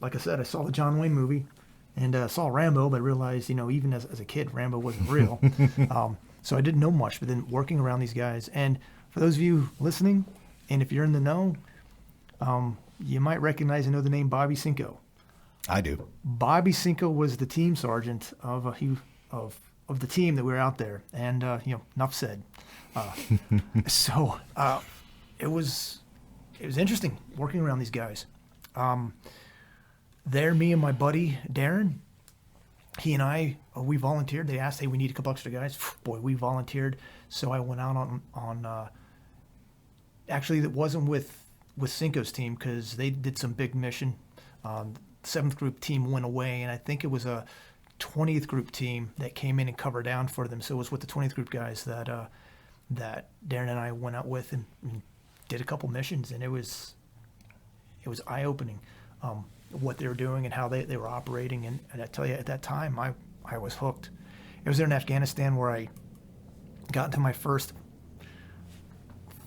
like I said, I saw the John Wayne movie and saw Rambo, but realized, even as a kid, Rambo wasn't real. So I didn't know much, but then working around these guys. And for those of you listening, and if you're in the know, you might recognize and know the name Bobby Cinco. I do. Bobby Cinco was the team sergeant of the team that we were out there, and enough said. So it was interesting working around these guys. There, me and my buddy Darren, he and I, we volunteered. They asked, "Hey, we need a couple extra guys." Boy, we volunteered. So I went out on actually, it wasn't with Cinco's team because they did some big mission. 7th Group team went away, and I think it was a 20th group team that came in and covered down for them. So it was with the 20th group guys that Darren and I went out with and did a couple missions, and it was eye-opening what they were doing and how they were operating. And I tell you, at that time, I was hooked. It was there in Afghanistan where I got into my first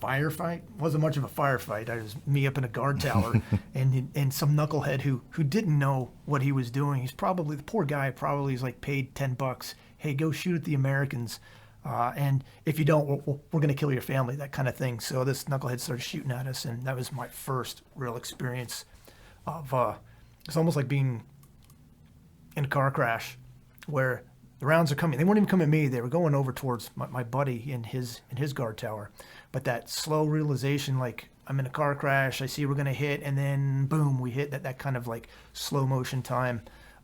firefight. Wasn't much of a firefight. I was me up in a guard tower and some knucklehead who didn't know what he was doing. He's probably, the poor guy probably is like paid $10. Hey, go shoot at the Americans. And if you don't, we're going to kill your family, that kind of thing. So this knucklehead started shooting at us, and that was my first real experience of, it's almost like being in a car crash where the rounds are coming. They weren't even coming at me. They were going over towards my buddy in his guard tower. But that slow realization, like, I'm in a car crash, I see we're going to hit, and then boom, we hit that kind of like slow motion time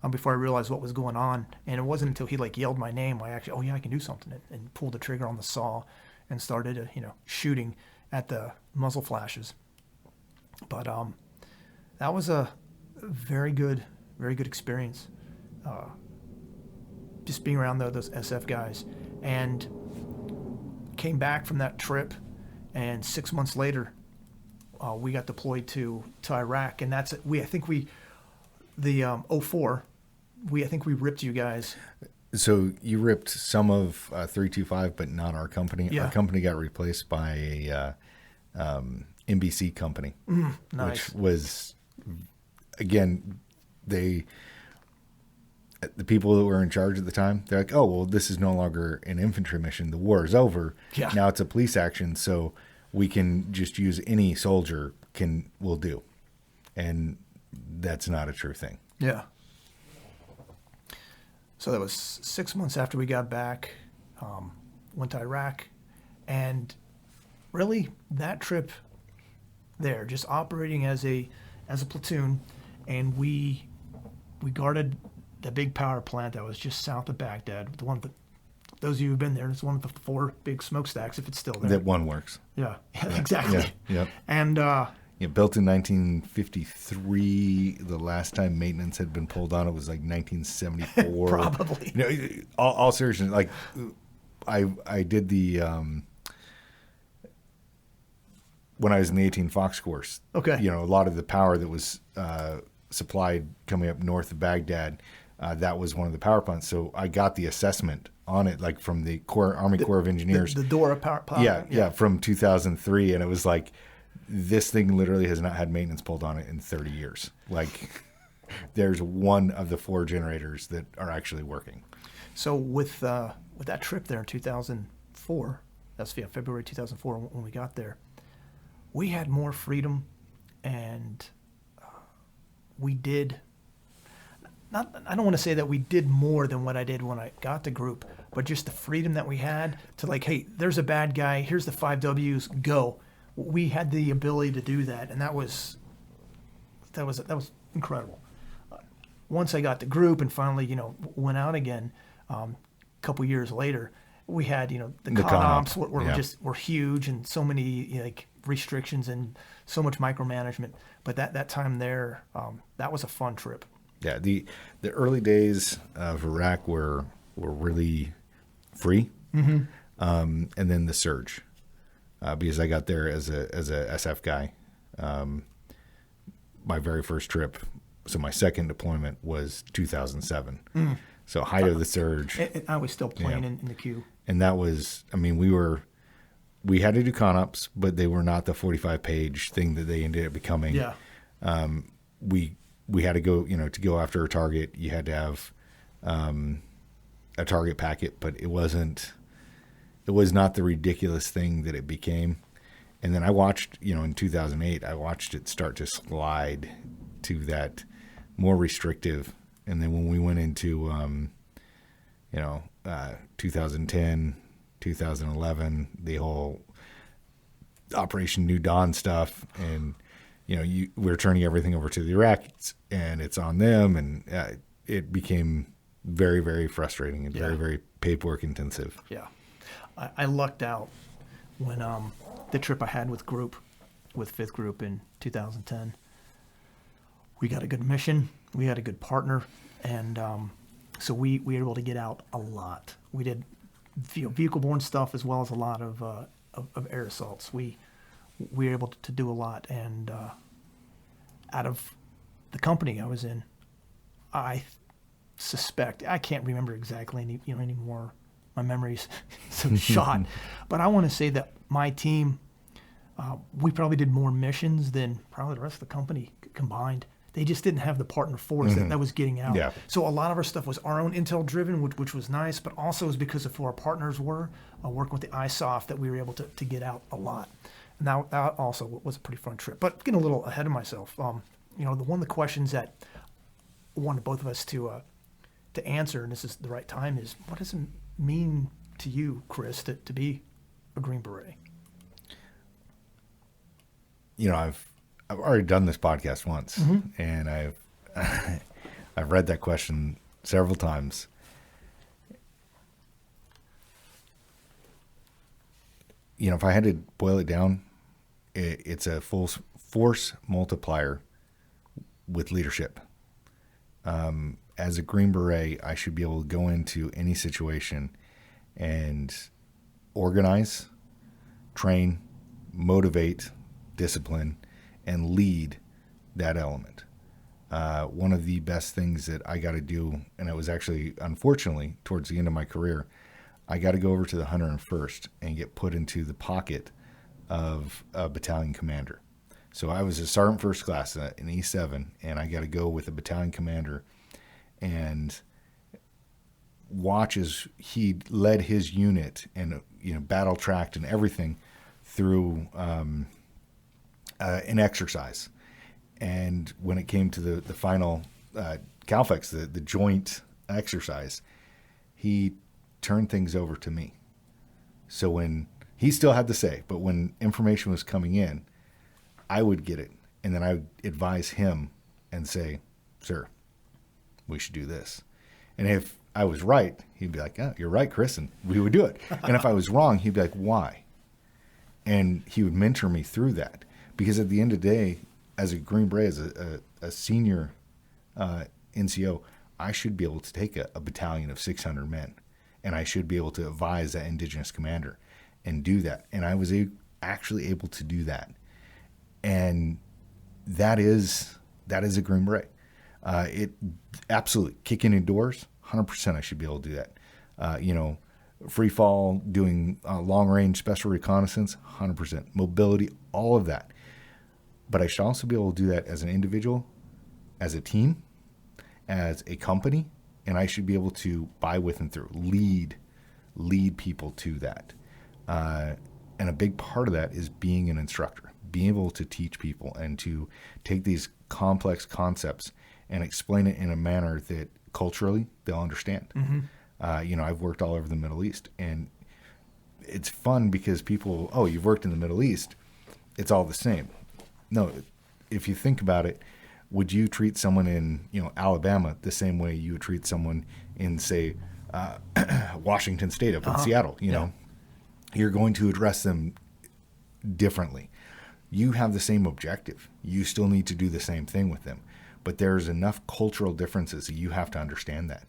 before I realized what was going on. And it wasn't until he like yelled my name, I actually, oh yeah, I can do something, and pulled the trigger on the saw and started, shooting at the muzzle flashes. But that was a very good experience. Just being around those SF guys, and came back from that trip, and 6 months later, we got deployed to Iraq, and that's I think we 04. I think we ripped you guys. So you ripped some of 325, but not our company. Yeah. Our company got replaced by a NBC company, Nice. which was, again, the people that were in charge at the time, they're like, oh, well, this is no longer an infantry mission. The war is over. Yeah. Now it's a police action, so we can just use any soldier will do. And that's not a true thing. Yeah. So that was 6 months after we got back, went to Iraq, and really that trip there, just operating as a platoon, and we guarded the big power plant that was just south of Baghdad. The one that, those of you who've been there, it's one of the 4 big smokestacks, if it's still there. That one works. Yeah, exactly. Yeah. And built in 1953. The last time maintenance had been pulled on it was like 1974. Probably. All seriousness, like I did the when I was in the 18 Fox course. Okay. A lot of the power that was supplied coming up north of Baghdad, that was one of the power plants. So I got the assessment on it, like from the Army Corps of Engineers. The Dora power plant. Yeah, from 2003, and it was like, this thing literally has not had maintenance pulled on it in 30 years. Like, there's one of the 4 generators that are actually working. So with that trip there in 2004, that's February 2004 when we got there, we had more freedom, and we did. I don't want to say that we did more than what I did when I got the group, but just the freedom that we had to, like, hey, there's a bad guy. Here's the 5 Ws. Go. We had the ability to do that, and that was incredible. Once I got the group and finally, went out again, a couple years later, we had, the CONOPS were huge, and so many like restrictions and so much micromanagement. But that time there, that was a fun trip. Yeah, the early days of Iraq were really free, and then the surge, because I got there as a SF guy. My very first trip, so my second deployment was 2007. So height of the surge. I was still playing in the queue, and that was, we had to do CONOPS, but they were not the 45-page thing that they ended up becoming. Yeah, we had to go, to go after a target, you had to have a target packet, but it was not the ridiculous thing that it became. And then I watched, in 2008, I watched it start to slide to that more restrictive. And then when we went into, 2010, 2011, the whole Operation New Dawn stuff, and we're turning everything over to the Iraqis, and it's on them, and it became very, very frustrating and very, very paperwork intensive. Yeah, I lucked out when the trip I had with 5th Group in 2010. We got a good mission, we had a good partner, and So we were able to get out a lot. We did vehicle-borne stuff as well as a lot of air assaults. We were able to do a lot, and out of the company I was in, I suspect, I can't remember exactly anymore. My memory's so shot, but I want to say that my team, we probably did more missions than probably the rest of the company combined. They just didn't have the partner force that was getting out. Yeah. So a lot of our stuff was our own intel driven, which was nice, but also was because of who our partners were, working with the ISOF, that we were able to get out a lot. And that also was a pretty fun trip. But getting a little ahead of myself, one of the questions that I wanted both of us to answer, and this is the right time, is what does it mean to you, Chris, to be a Green Beret? I've already done this podcast once, and I've read that question several times. If I had to boil it down, it's a full force multiplier with leadership. As a Green Beret, I should be able to go into any situation and organize, train, motivate, discipline, and lead that element. One of the best things that I got to do, and it was actually, unfortunately, towards the end of my career, I got to go over to the 101st and get put into the pocket of a battalion commander. So I was a sergeant first class in E7, and I got to go with a battalion commander and watch as he led his unit and battle tracked and everything through an exercise. And when it came to the final CALFEX, the joint exercise, he turned things over to me. So when he still had to say, but when information was coming in, I would get it. And then I would advise him and say, sir, we should do this. And if I was right, he'd be like, oh, you're right, Chris, and we would do it. And if I was wrong, he'd be like, why? And he would mentor me through that. Because at the end of the day, as a Green Beret, as a senior NCO, I should be able to take a battalion of 600 men, and I should be able to advise that indigenous commander and do that. And I was actually able to do that. And that is a Green Beret. It absolutely kicking in doors, 100% I should be able to do that. Free fall, doing long range special reconnaissance, 100%. Mobility, all of that. But I should also be able to do that as an individual, as a team, as a company, and I should be able to buy with and through, lead people to that. And a big part of that is being an instructor, being able to teach people and to take these complex concepts and explain it in a manner that culturally they'll understand. Mm-hmm. I've worked all over the Middle East, and it's fun because people, oh, you've worked in the Middle East, it's all the same. No, if you think about it, would you treat someone in, Alabama the same way you would treat someone in, say, Washington State up in Seattle? You're going to address them differently. You have the same objective. You still need to do the same thing with them. But there's enough cultural differences that you have to understand that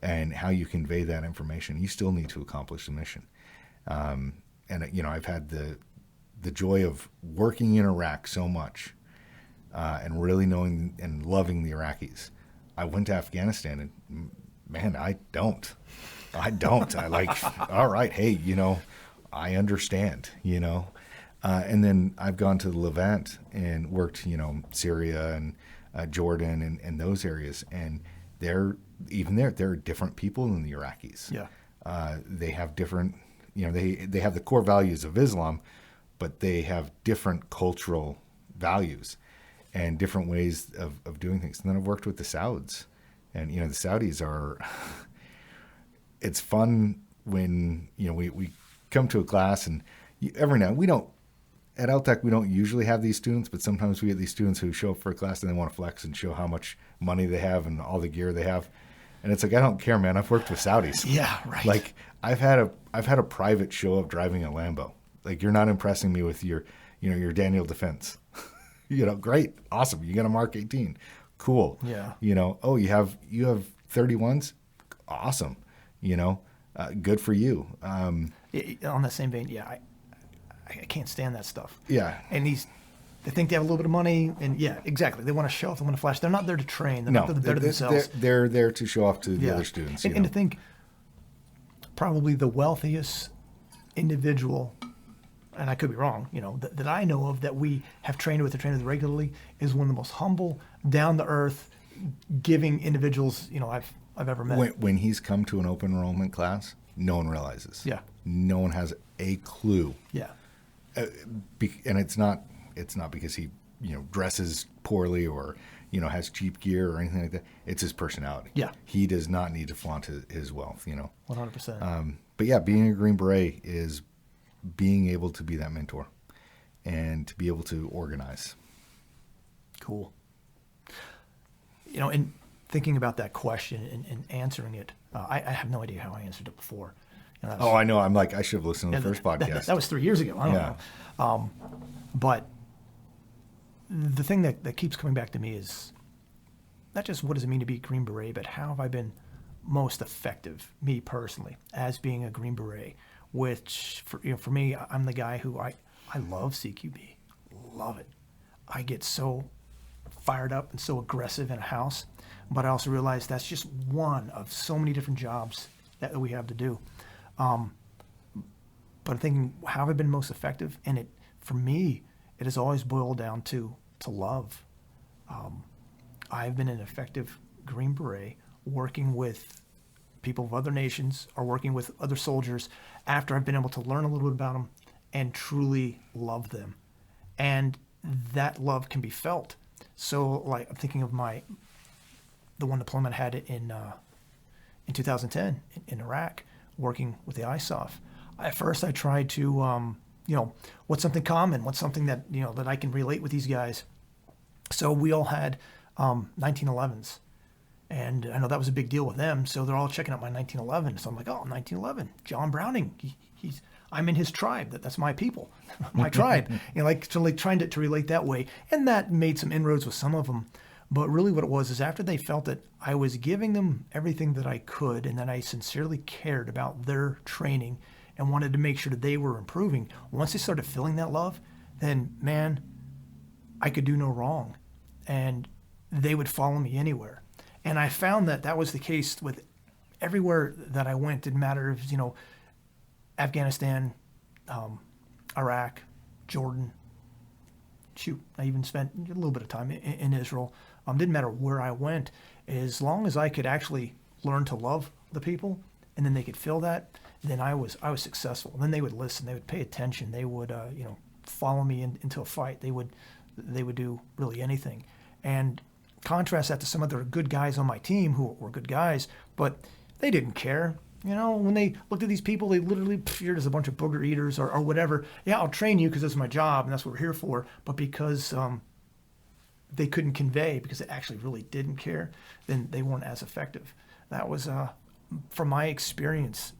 and how you convey that information. You still need to accomplish the mission. I've had the joy of working in Iraq so much and really knowing and loving the Iraqis. I went to Afghanistan and, man, I don't. I like, all right, hey, I understand, and then I've gone to the Levant and worked, Syria and Jordan and those areas. And there are different people than the Iraqis. Yeah. They have different, they have the core values of Islam, but they have different cultural values and different ways of doing things. And then I've worked with the Sauds, and, the Saudis are, it's fun when, we come to a class, and every now, at LTAC, we don't usually have these students, but sometimes we get these students who show up for a class and they want to flex and show how much money they have and all the gear they have. And it's like, I don't care, man. I've worked with Saudis. Yeah, right. Like, I've had a private show of driving a Lambo. Like, you're not impressing me with your Daniel Defense. Great, awesome. You got a Mark 18, cool. Yeah. Oh, you have 31s. awesome. Good for you. On that same vein, yeah, I can't stand that stuff. Yeah. And they think they have a little bit of money, and yeah, exactly. They want to show off, they want to flash. They're not there to train. They're not there to better themselves. They're there to show off to the other students. And to think, probably the wealthiest individual, and I could be wrong, that I know of that we have trained with regularly is one of the most humble, down to earth, giving individuals I've ever met. When he's come to an open enrollment class, no one realizes. Yeah. No one has a clue. Yeah. And it's not because he dresses poorly or has cheap gear or anything like that. It's his personality. Yeah. He does not need to flaunt his wealth. 100%. But yeah, being a Green Beret is being able to be that mentor and to be able to organize. Cool. And thinking about that question and answering it, I have no idea how I answered it before. I know. I'm like, I should have listened to the first podcast. That was 3 years ago. I don't know. But the thing that keeps coming back to me is not just what does it mean to be a Green Beret, but how have I been most effective, me personally, as being a Green Beret, which for me, I'm the guy who I love CQB. Love it. I get so fired up and so aggressive in a house, but I also realize that's just one of so many different jobs that we have to do. But I'm thinking, how have I been most effective? And for me, it has always boiled down to love. I've been an effective Green Beret working with people of other nations or working with other soldiers after I've been able to learn a little bit about them and truly love them. And that love can be felt. So like I'm thinking of the one deployment I had in 2010 in Iraq, working with the ISOF. At first I tried to, what's something common? What's something that, that I can relate with these guys? So we all had 1911s. And I know that was a big deal with them. So they're all checking out my 1911. So I'm like, 1911, John Browning. I'm in his tribe. That's my people, my tribe. Trying to relate that way. And that made some inroads with some of them. But really what it was is after they felt that I was giving them everything that I could and that I sincerely cared about their training and wanted to make sure that they were improving, once they started feeling that love, then, man, I could do no wrong. And they would follow me anywhere. And I found that was the case with everywhere that I went. Didn't matter if, Afghanistan, Iraq, Jordan. Shoot, I even spent a little bit of time in Israel. Didn't matter where I went, as long as I could actually learn to love the people, and then they could feel that, then I was successful. And then they would listen, they would pay attention, they would follow me into a fight. They would do really anything. And contrast that to some other good guys on my team who were good guys, but they didn't care. When they looked at these people, they literally, you're just a bunch of booger eaters or whatever. Yeah, I'll train you because that's my job and that's what we're here for. But because they couldn't convey, because they actually really didn't care, then they weren't as effective. That was, from my experience,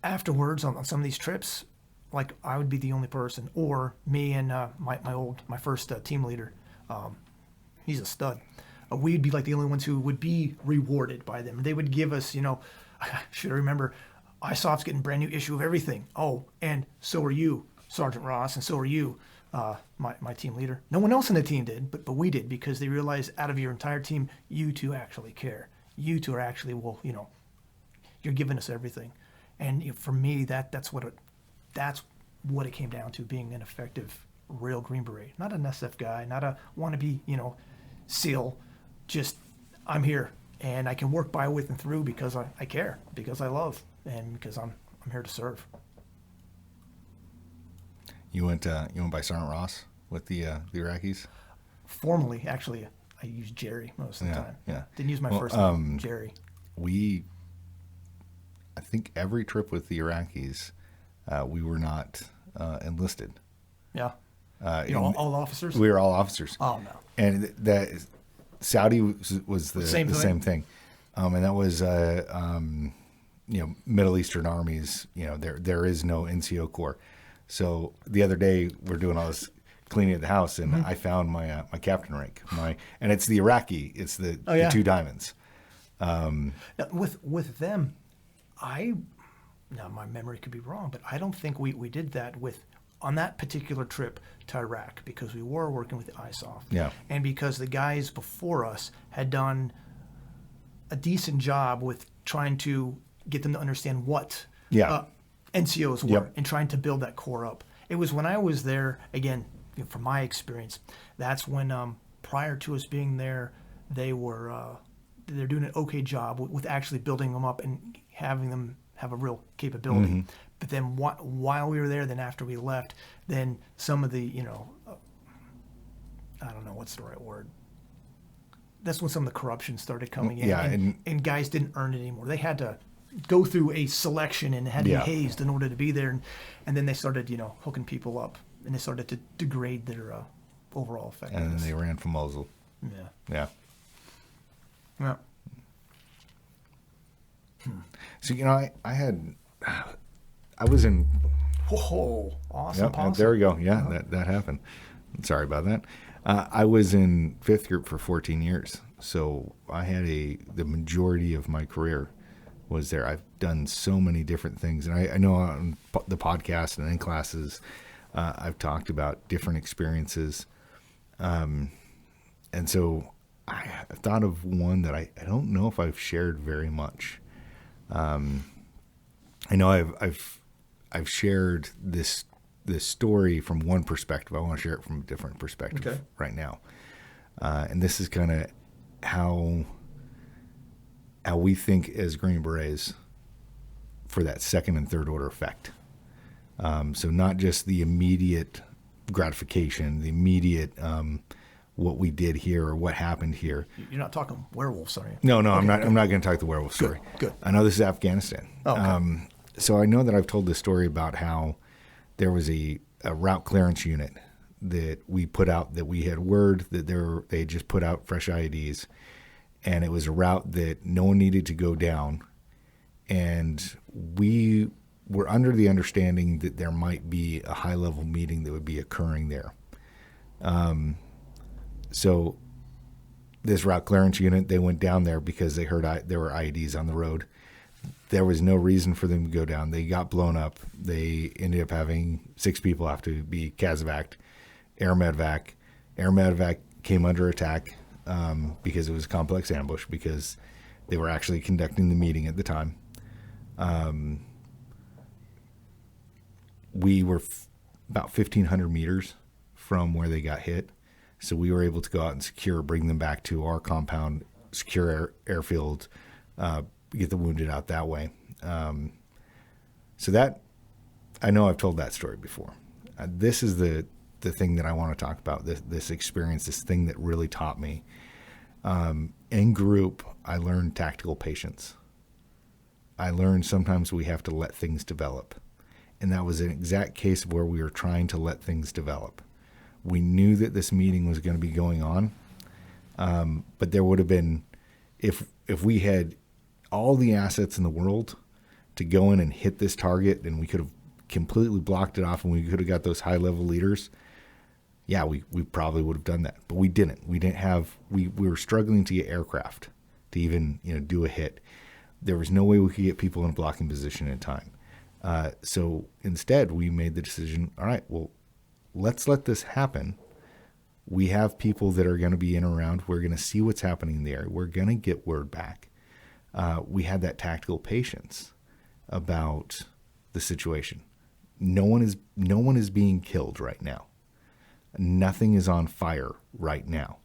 afterwards on some of these trips, like I would be the only person, or me and my first team leader, he's a stud. We'd be like the only ones who would be rewarded by them. They would give us, should I remember, ISOF's getting a brand new issue of everything. Oh, and so are you, Sergeant Ross, and so are you, my team leader. No one else in the team did, but we did, because they realized out of your entire team, you two actually care. You two are actually, you're giving us everything. And for me, that's what it came down to, being an effective, real Green Beret. Not an SF guy, not a wannabe, SEAL. Just, I'm here, and I can work by, with, and through because I care, because I love, and because I'm here to serve. You went by Sergeant Ross with the Iraqis? Formally, actually, I used Jerry most of the time. Yeah. Didn't use my first name, Jerry. I think every trip with the Iraqis, we were not enlisted. Yeah. All officers? We were all officers. Oh, no. And that Saudi was the same thing. And that was, Middle Eastern armies, there is no NCO Corps. So the other day we're doing all this cleaning the house, and I found my my captain rank. And it's the Iraqi. It's the 2 diamonds. Now, with them, now my memory could be wrong, but I don't think we did that on that particular trip to Iraq, because we were working with the ISOF. Yeah. And because the guys before us had done a decent job with trying to get them to understand what NCOs were and trying to build that core up. It was when I was there, again, from my experience, that's when prior to us being there, they're doing an okay job with actually building them up and having them have a real capability. Mm-hmm. But then while we were there, then after we left, then some of the, I don't know what's the right word. That's when some of the corruption started coming in, and guys didn't earn it anymore. They had to go through a selection and had to be hazed in order to be there. And then they started, hooking people up, and they started to degrade their overall effectiveness. And then they ran from Mosul. Yeah. So, I was in. Whoa, awesome. Yep, there we go. Yeah, that happened. Sorry about that. I was in 5th group for 14 years. So I had the majority of my career was there. I've done so many different things. And I know on the podcast and in classes, I've talked about different experiences. And so I thought of one that I don't know if I've shared very much. I know I've shared this story from one perspective. I want to share it from a different perspective right now. And this is kind of how we think as Green Berets for that second and third order effect. So not just the immediate gratification, the immediate what we did here or what happened here. You're not talking werewolves, are you? No, okay, I'm not going to talk the werewolf story. Good. I know this is Afghanistan. Oh, okay. So I know that I've told this story about how there was a route clearance unit that we put out, that we had word that they just put out fresh IEDs, and it was a route that no one needed to go down. And we were under the understanding that there might be a high-level meeting that would be occurring there. So this route clearance unit, they went down there because they heard there were IEDs on the road. There was no reason for them to go down. They got blown up. They ended up having 6 people have to be CASEVAC'd, air medvac. Air medvac came under attack because it was a complex ambush, because they were actually conducting the meeting at the time. We were about 1,500 meters from where they got hit. So we were able to go out and bring them back to our compound, secure airfield, get the wounded out that way. So that, I know I've told that story before. This is the thing that I want to talk about, this experience, this thing that really taught me. In group, I learned tactical patience. I learned sometimes we have to let things develop. And that was an exact case of where we were trying to let things develop. We knew that this meeting was going to be going on, but there would have been, if we had all the assets in the world to go in and hit this target, and we could have completely blocked it off, and we could have got those high-level leaders, we probably would have done that. But we didn't. We didn't have. We were struggling to get aircraft to even do a hit. There was no way we could get people in a blocking position in time. So instead, we made the decision. All right, well, let's let this happen. We have people that are going to be in and around. We're going to see what's happening there. We're going to get word back. We had that tactical patience about the situation. No one is being killed right now. Nothing is on fire right now.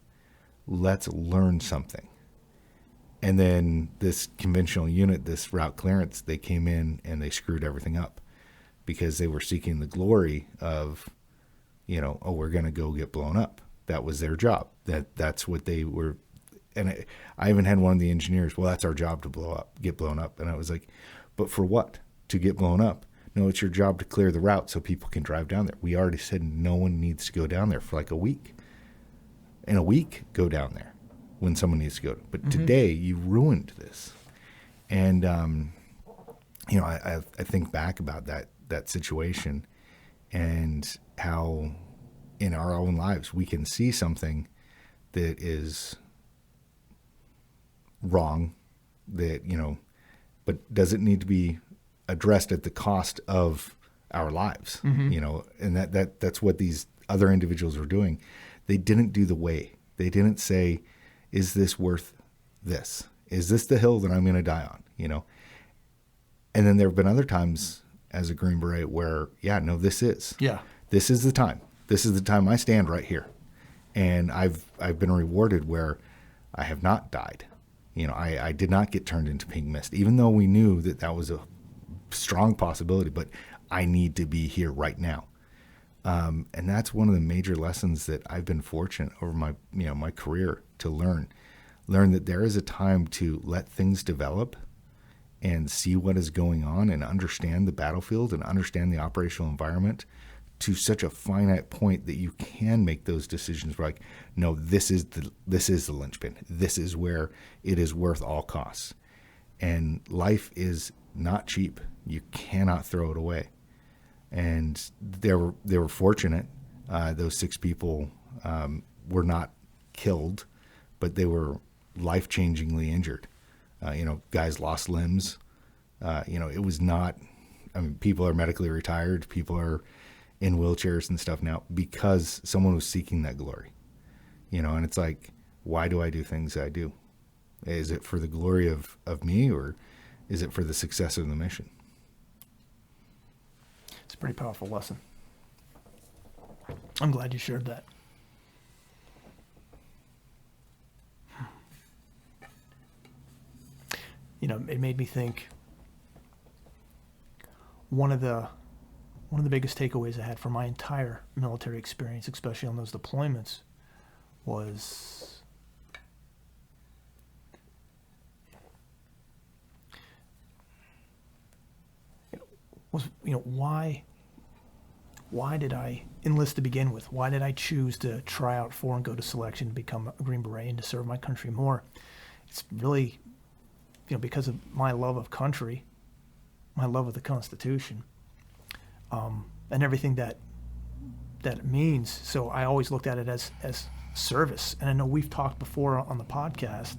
Let's learn something. And then this conventional unit, this route clearance, they came in and they screwed everything up because they were seeking the glory of, we're going to go get blown up. That was their job. That's what they were. And I even had one of the engineers, well, that's our job to get blown up. And I was like, but for what? To get blown up? No, it's your job to clear the route so people can drive down there. We already said no one needs to go down there for like a week. In a week, go down there when someone needs to go. But today, you ruined this. And, I think back about that situation and how in our own lives, we can see something that is wrong, that, you know, but does it need to be addressed at the cost of our lives? You know, and that's what these other individuals were doing. They didn't do the way. They didn't say, is this worth this? Is this the hill that I'm going to die on? You know? And then there have been other times as a Green Beret where, yeah, no, this is the time. This is the time I stand right here. And I've been rewarded where I have not died. You know, I did not get turned into pink mist, even though we knew that that was a strong possibility, but I need to be here right now. And that's one of the major lessons that I've been fortunate over my, you know, my career to learn that there is a time to let things develop and see what is going on and understand the battlefield and understand the operational environment to such a finite point that you can make those decisions like, no, this is the linchpin. This is where it is worth all costs. And life is not cheap. You cannot throw it away. And they were fortunate. Those 6 people were not killed, but they were life-changingly injured. You know, guys lost limbs. You know, it was not, I mean, people are medically retired. People are in wheelchairs and stuff now because someone was seeking that glory. You know, and it's like, why do I do things I do? Is it for the glory of me, or is it for the success of the mission? It's a pretty powerful lesson. I'm glad you shared that. You know, it made me think one of the biggest takeaways I had from my entire military experience, especially on those deployments, was why did I enlist to begin with? Why did I choose to try out for and go to selection to become a Green Beret and to serve my country more? It's really, you know, because of my love of country, my love of the Constitution, and everything that it means. So I always looked at it as service. And I know we've talked before on the podcast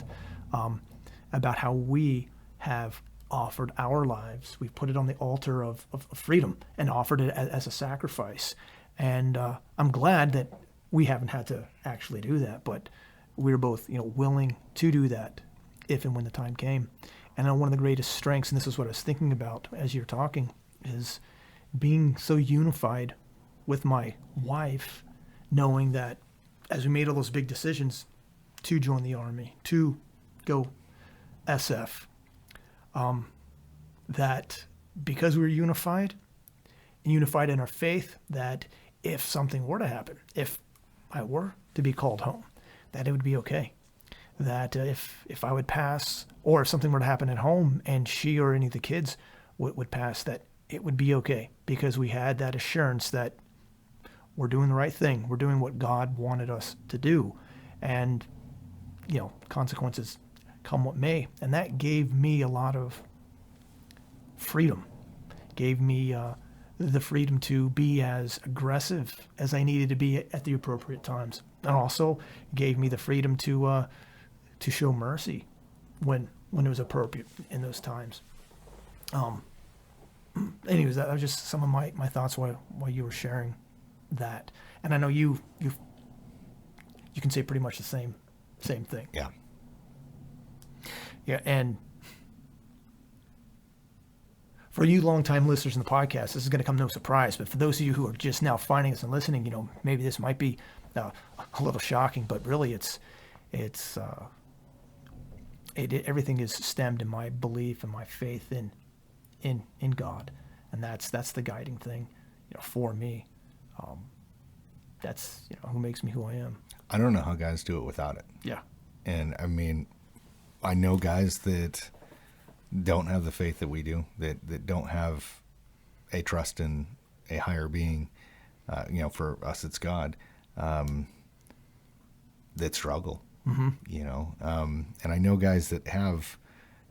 about how we have offered our lives. We've put it on the altar of freedom and offered it as a sacrifice. And I'm glad that we haven't had to actually do that, but we're both, you know, willing to do that if and when the time came. And I know one of the greatest strengths, and this is what I was thinking about as you're talking, is being so unified with my wife, knowing that as we made all those big decisions to join the Army, to go SF, that because we were unified in our faith, that if something were to happen, if I were to be called home, that it would be okay. That if I would pass, or if something were to happen at home and she or any of the kids would pass, that it would be okay, because we had that assurance that we're doing the right thing. We're doing what God wanted us to do. And, you know, consequences come what may. And that gave me a lot of freedom, gave me the freedom to be as aggressive as I needed to be at the appropriate times. And also gave me the freedom to show mercy when it was appropriate in those times. Anyways, that was just some of my thoughts while you were sharing that. And I know you can say pretty much the same thing. Yeah. Yeah, and for you longtime listeners in the podcast, this is going to come no surprise. But for those of you who are just now finding us and listening, you know, maybe this might be a little shocking, but really everything is stemmed in my belief and my faith in God, and that's the guiding thing, you know, for me. That's, you know, who makes me who I am. I don't know how guys do it without it. Yeah. And I mean, I know guys that don't have the faith that we do, that don't have a trust in a higher being. You know, for us, it's God, that struggle, you know. And I know guys that have,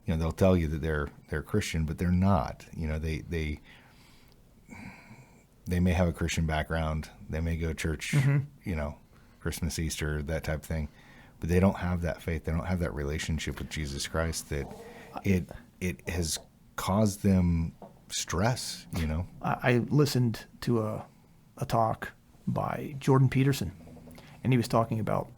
you know, they'll tell you that they're Christian, but they're not. You know, they may have a Christian background. They may go to church, Christmas, Easter, that type of thing, but they don't have that faith. They don't have that relationship with Jesus Christ that it has caused them stress, I listened to a talk by Jordan Peterson, and he was talking about,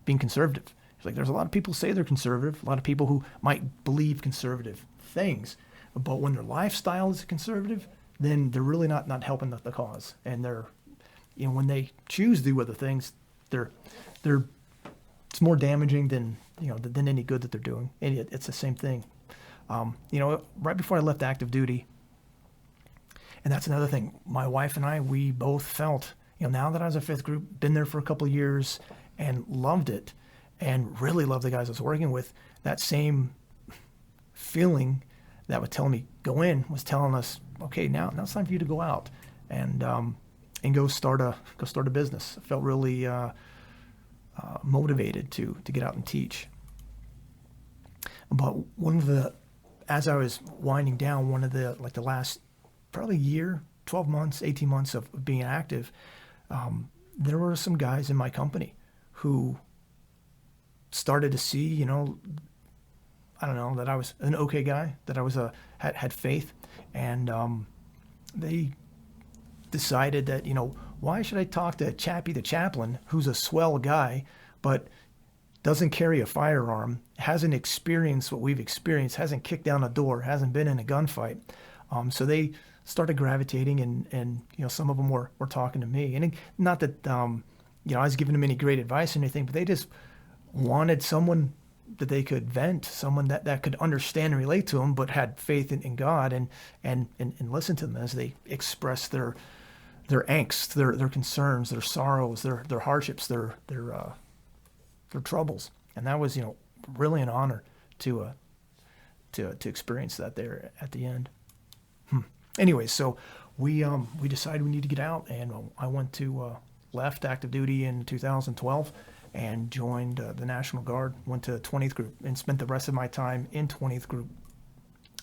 being conservative. He's like, there's a lot of people say they're conservative, a lot of people who might believe conservative things, but when their lifestyle is conservative, then they're really not helping the cause. And they're, when they choose to do other things, they're it's more damaging than any good that they're doing. And it's the same thing. Right before I left active duty, and that's another thing, my wife and I, we both felt, now that I was a fifth group, been there for a couple of years and loved it and really loved the guys I was working with, that same feeling that would tell me go in was telling us, okay, now it's time for you to go out and go start a business. I felt really motivated to get out and teach. But as I was winding down, one of the last probably year, 12 months, 18 months of being active, there were some guys in my company who started to see, I don't know, that I was an okay guy, that I was had faith, and they decided that, why should I talk to Chappie the chaplain, who's a swell guy, but doesn't carry a firearm, hasn't experienced what we've experienced, hasn't kicked down a door, hasn't been in a gunfight. So they started gravitating, and some of them were talking to me. And not that, I was giving them any great advice or anything, but they just wanted someone that they could vent, someone that could understand and relate to them, but had faith in God and listen to them as they express their angst, their concerns, their sorrows, their hardships, their troubles. And that was, really an honor to experience that there at the end. Anyway, so we decided we need to get out, and I went to left active duty in 2012 and joined the National Guard, went to 20th Group, and spent the rest of my time in 20th Group.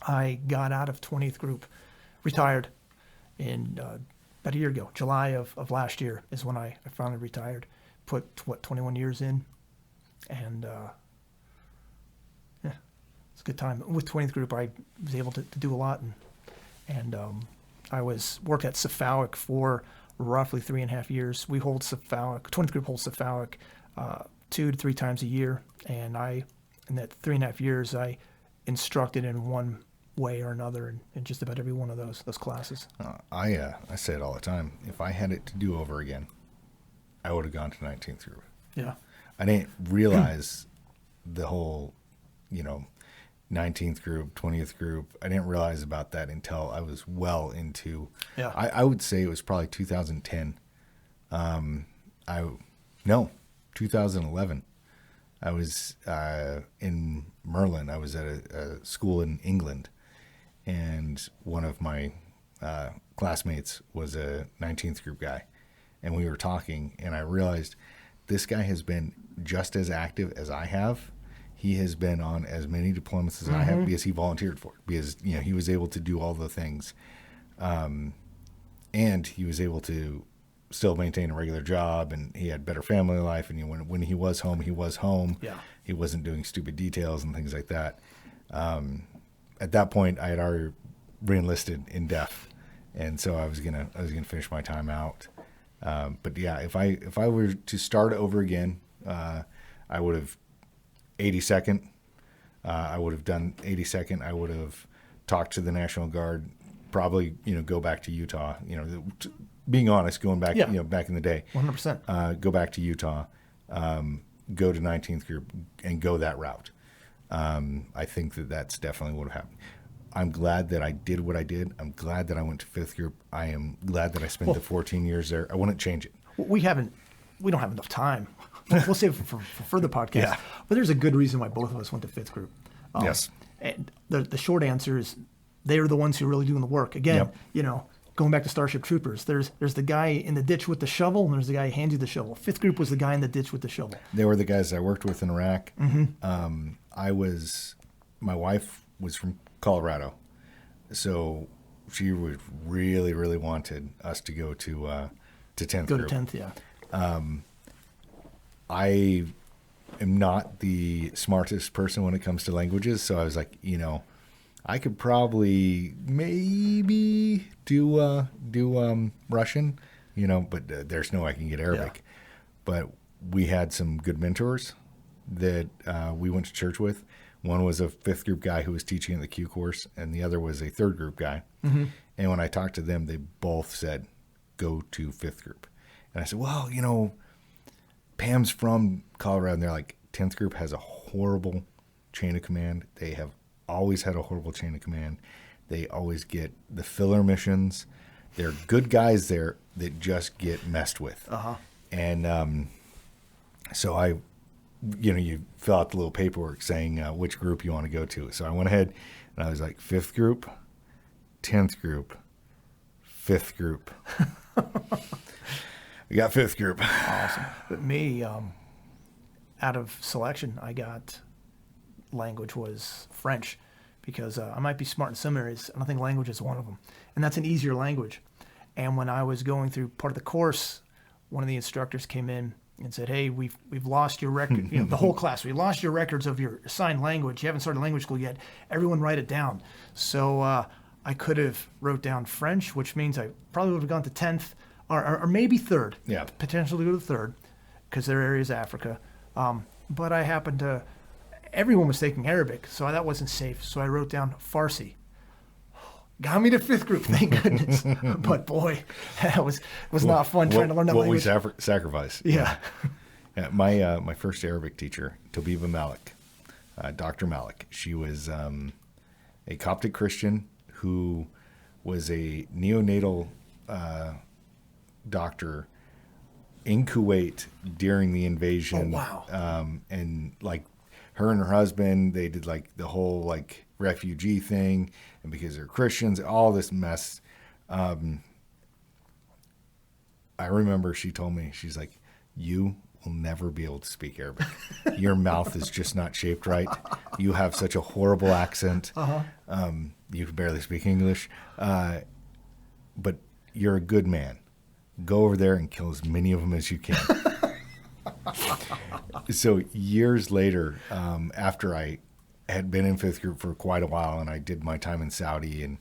I got out of 20th Group, retired in about a year ago. July of last year is when I finally retired. Put, 21 years in, and it's a good time. With 20th Group, I was able to do a lot, and I worked at Cephalic for roughly 3.5 years. We hold Cephalic, 20th Group holds Cephalic 2 to 3 times a year, and in that 3.5 years, I instructed in one way or another in just about every one of those classes. I say it all the time. If I had it to do over again, I would have gone to 19th Group. Yeah. I didn't realize the whole, 19th Group, 20th Group. I didn't realize about that until I was well into, I would say it was probably 2010. 2011. I was in Merlin. I was at a school in England, and one of my classmates was a 19th Group guy, and we were talking, and I realized this guy has been just as active as I have. He has been on as many deployments as I have because he volunteered for it, because he was able to do all the things, and he was able to still maintain a regular job, and he had better family life. And when he was home, he was home. Yeah. He wasn't doing stupid details and things like that. At that point, I had already re-enlisted in DEF, and so I was gonna finish my time out. But yeah, if I were to start over again, I would have 82nd. I would have done 82nd. I would have talked to the National Guard. Probably go back to Utah. Being honest, going back, back in the day, 100%. Go back to Utah, go to 19th Group, and go that route. I think that's definitely what happened. I'm glad that I did what I did. I'm glad that I went to 5th Group. I am glad that I spent the 14 years there. I wouldn't change it. We don't have enough time. We'll save it for further podcasts. Yeah. But there's a good reason why both of us went to 5th Group. Yes. And the short answer is they are the ones who are really doing the work. Again, going back to Starship Troopers, there's the guy in the ditch with the shovel, and there's the guy who hands you the shovel. 5th Group was the guy in the ditch with the shovel. They were the guys I worked with in Iraq. Mm-hmm. My wife was from Colorado, so she really, really wanted us to go to to 10th Go group. to 10th, yeah. I am not the smartest person when it comes to languages, so I was like, I could probably maybe do Russian, but there's no way I can get Arabic. Yeah. But we had some good mentors that we went to church with. One was a 5th group guy who was teaching in the Q course, and the other was a 3rd group guy. Mm-hmm. And when I talked to them, they both said, go to 5th group. And I said, well, Pam's from Colorado, and they're like, 10th group has a horrible chain of command. They have always had a horrible chain of command. They always get the filler missions. They're good guys there that just get messed with. Uh-huh. And so I, you fill out the little paperwork saying which group you want to go to. So I went ahead and I was like, 5th group, 10th group, 5th group. We got 5th group. Awesome. But me, out of selection, I got language was French because I might be smart in some areas. I don't think language is one of them. And that's an easier language. And when I was going through part of the course, one of the instructors came in and said, hey, we've lost your record, the whole class. We lost your records of your assigned language. You haven't started language school yet. Everyone write it down. So I could have wrote down French, which means I probably would have gone to 10th or maybe 3rd. Yeah. Potentially go to 3rd because their area is Africa. But I happened to, everyone was taking Arabic, so that wasn't safe. So I wrote down Farsi. Got me to 5th group, thank goodness. But boy, that was not fun trying to learn that language. What we sacrifice. Yeah. Yeah, my first Arabic teacher, Tobiba Malik, Dr. Malik, she was a Coptic Christian who was a neonatal doctor in Kuwait during the invasion. Oh, wow. And like her and her husband, they did like the whole like refugee thing, and because they're Christians, all this mess. I remember she told me, she's like, you will never be able to speak Arabic. Your mouth is just not shaped right. You have such a horrible accent. Uh-huh. You can barely speak English. But you're a good man. Go over there and kill as many of them as you can. So years later, after I had been in 5th group for quite a while, and I did my time in Saudi, and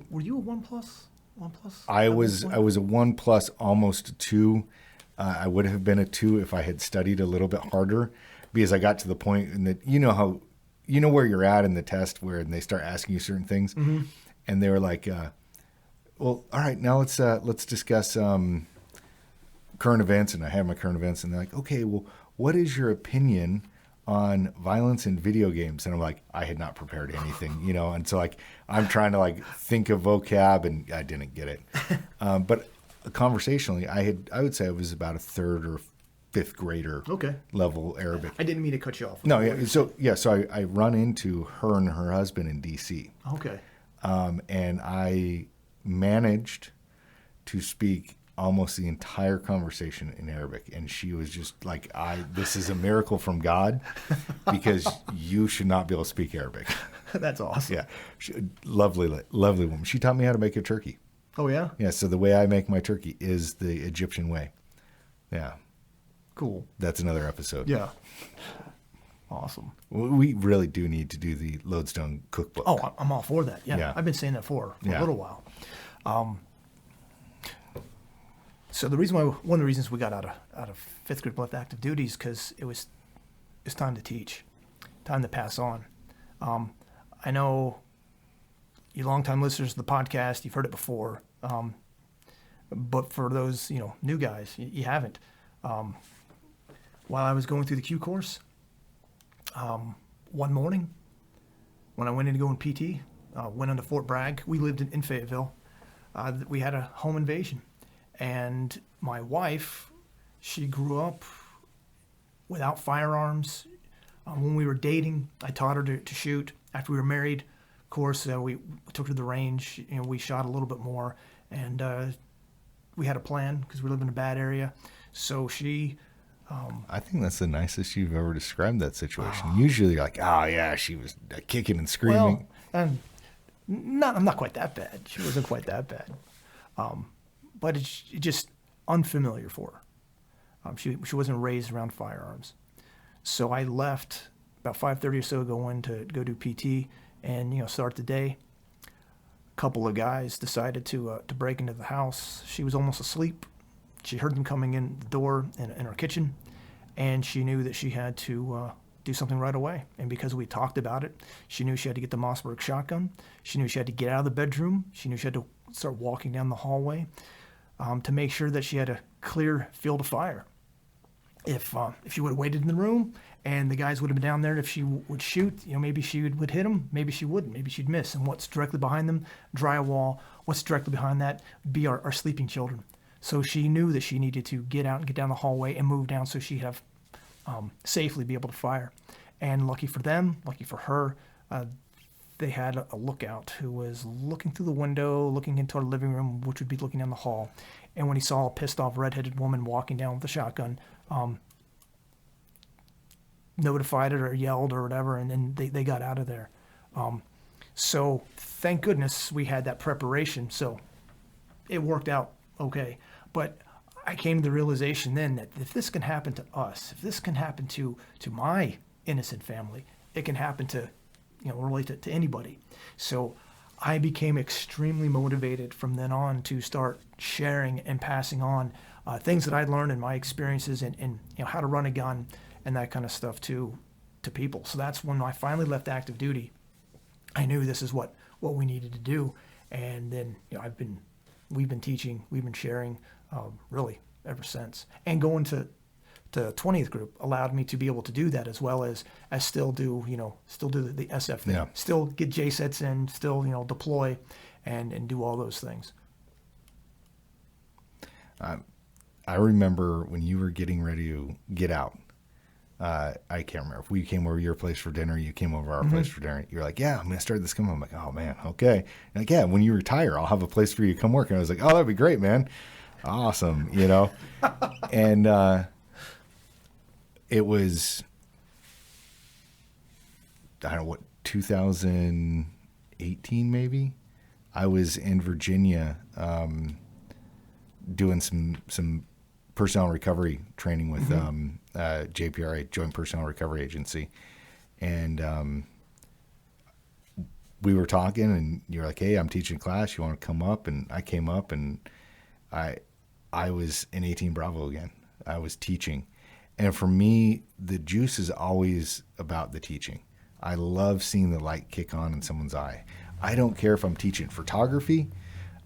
Were you a 1+? 1+? I was a 1+, almost a 2. I would have been a 2 if I had studied a little bit harder, because I got to the point in that you know where you're at in the test where they start asking you certain things, Mm-hmm. and they were like, well, all right, now let's discuss current events, and I have my current events, and they're like, okay, well, what is your opinion on violence in video games? And I'm like, I had not prepared anything, and so like I'm trying to like think of vocab, and I didn't get it. But conversationally, I would say I was about a 3rd or 5th grader level Arabic. I didn't mean to cut you off. No, yeah. So I run into her and her husband in DC. Okay. And I managed to speak almost the entire conversation in Arabic, and she was just like, this is a miracle from God, because you should not be able to speak Arabic. That's awesome. Yeah. Lovely woman. She taught me how to make a turkey. Oh, yeah? Yeah, so the way I make my turkey is the Egyptian way. Yeah. Cool. That's another episode. Yeah. Awesome. We really do need to do the Lodestone cookbook. Oh, I'm all for that. Yeah. Yeah. I've been saying that for a Yeah. little while. So one of the reasons we got out of 5th group left active duty is because it's time to teach, time to pass on. I know you longtime listeners of the podcast, you've heard it before. But for those, new guys, you haven't. While I was going through the Q course, one morning when I went in to go in PT, went into Fort Bragg. We lived in Fayetteville. We had a home invasion. And my wife, she grew up without firearms. When we were dating, I taught her to shoot. After we were married, of course, we took her to the range, and we shot a little bit more. And we had a plan because we lived in a bad area. So she... I think that's the nicest you've ever described that situation. Usually you're like, oh, yeah, she was kicking and screaming. Well, I'm not quite that bad. She wasn't quite that bad. but it's just unfamiliar for her. She wasn't raised around firearms. So I left about 5:30 or so, go in to go do PT and, start the day. A couple of guys decided to break into the house. She was almost asleep. She heard them coming in the door in our kitchen, and she knew that she had to do something right away. And because we talked about it, she knew she had to get the Mossberg shotgun. She knew she had to get out of the bedroom. She knew she had to start walking down the hallway to make sure that she had a clear field of fire. If she would have waited in the room and the guys would have been down there, if she would shoot, maybe she would hit them, maybe she wouldn't, maybe she'd miss. And what's directly behind them? Drywall. What's directly behind that? Be our sleeping children. So she knew that she needed to get out and get down the hallway and move down so she'd have safely be able to fire. And lucky for them, lucky for her, they had a lookout who was looking through the window, looking into our living room, which would be looking down the hall. And when he saw a pissed off redheaded woman walking down with a shotgun, notified it or yelled or whatever, and then they got out of there. So thank goodness we had that preparation. So it worked out okay. But I came to the realization then that if this can happen to us, if this can happen to my innocent family, it can happen to, really to anybody. So I became extremely motivated from then on to start sharing and passing on things that I'd learned in my experiences and how to run a gun and that kind of stuff to people. So that's when I finally left active duty. I knew this is what we needed to do. And then we've been teaching, we've been sharing really ever since. And going to 20th group allowed me to be able to do that as well as still do the SF thing, still get JSETs in, still, deploy and do all those things. I remember when you were getting ready to get out, I can't remember if we came over your place for dinner, you came over our place for dinner. You're like, yeah, I'm going to start this company. I'm like, oh man. Okay. And like, yeah, when you retire, I'll have a place for you to come work. And I was like, oh, that'd be great, man. Awesome. And, it was, I don't know what, 2018 maybe. I was in Virginia doing some personnel recovery training with JPRA, Joint Personnel Recovery Agency, and we were talking, and you're like, "Hey, I'm teaching class. You want to come up?" And I came up, and I was in 18 Bravo again. I was teaching. And for me, the juice is always about the teaching. I love seeing the light kick on in someone's eye. I don't care if I'm teaching photography,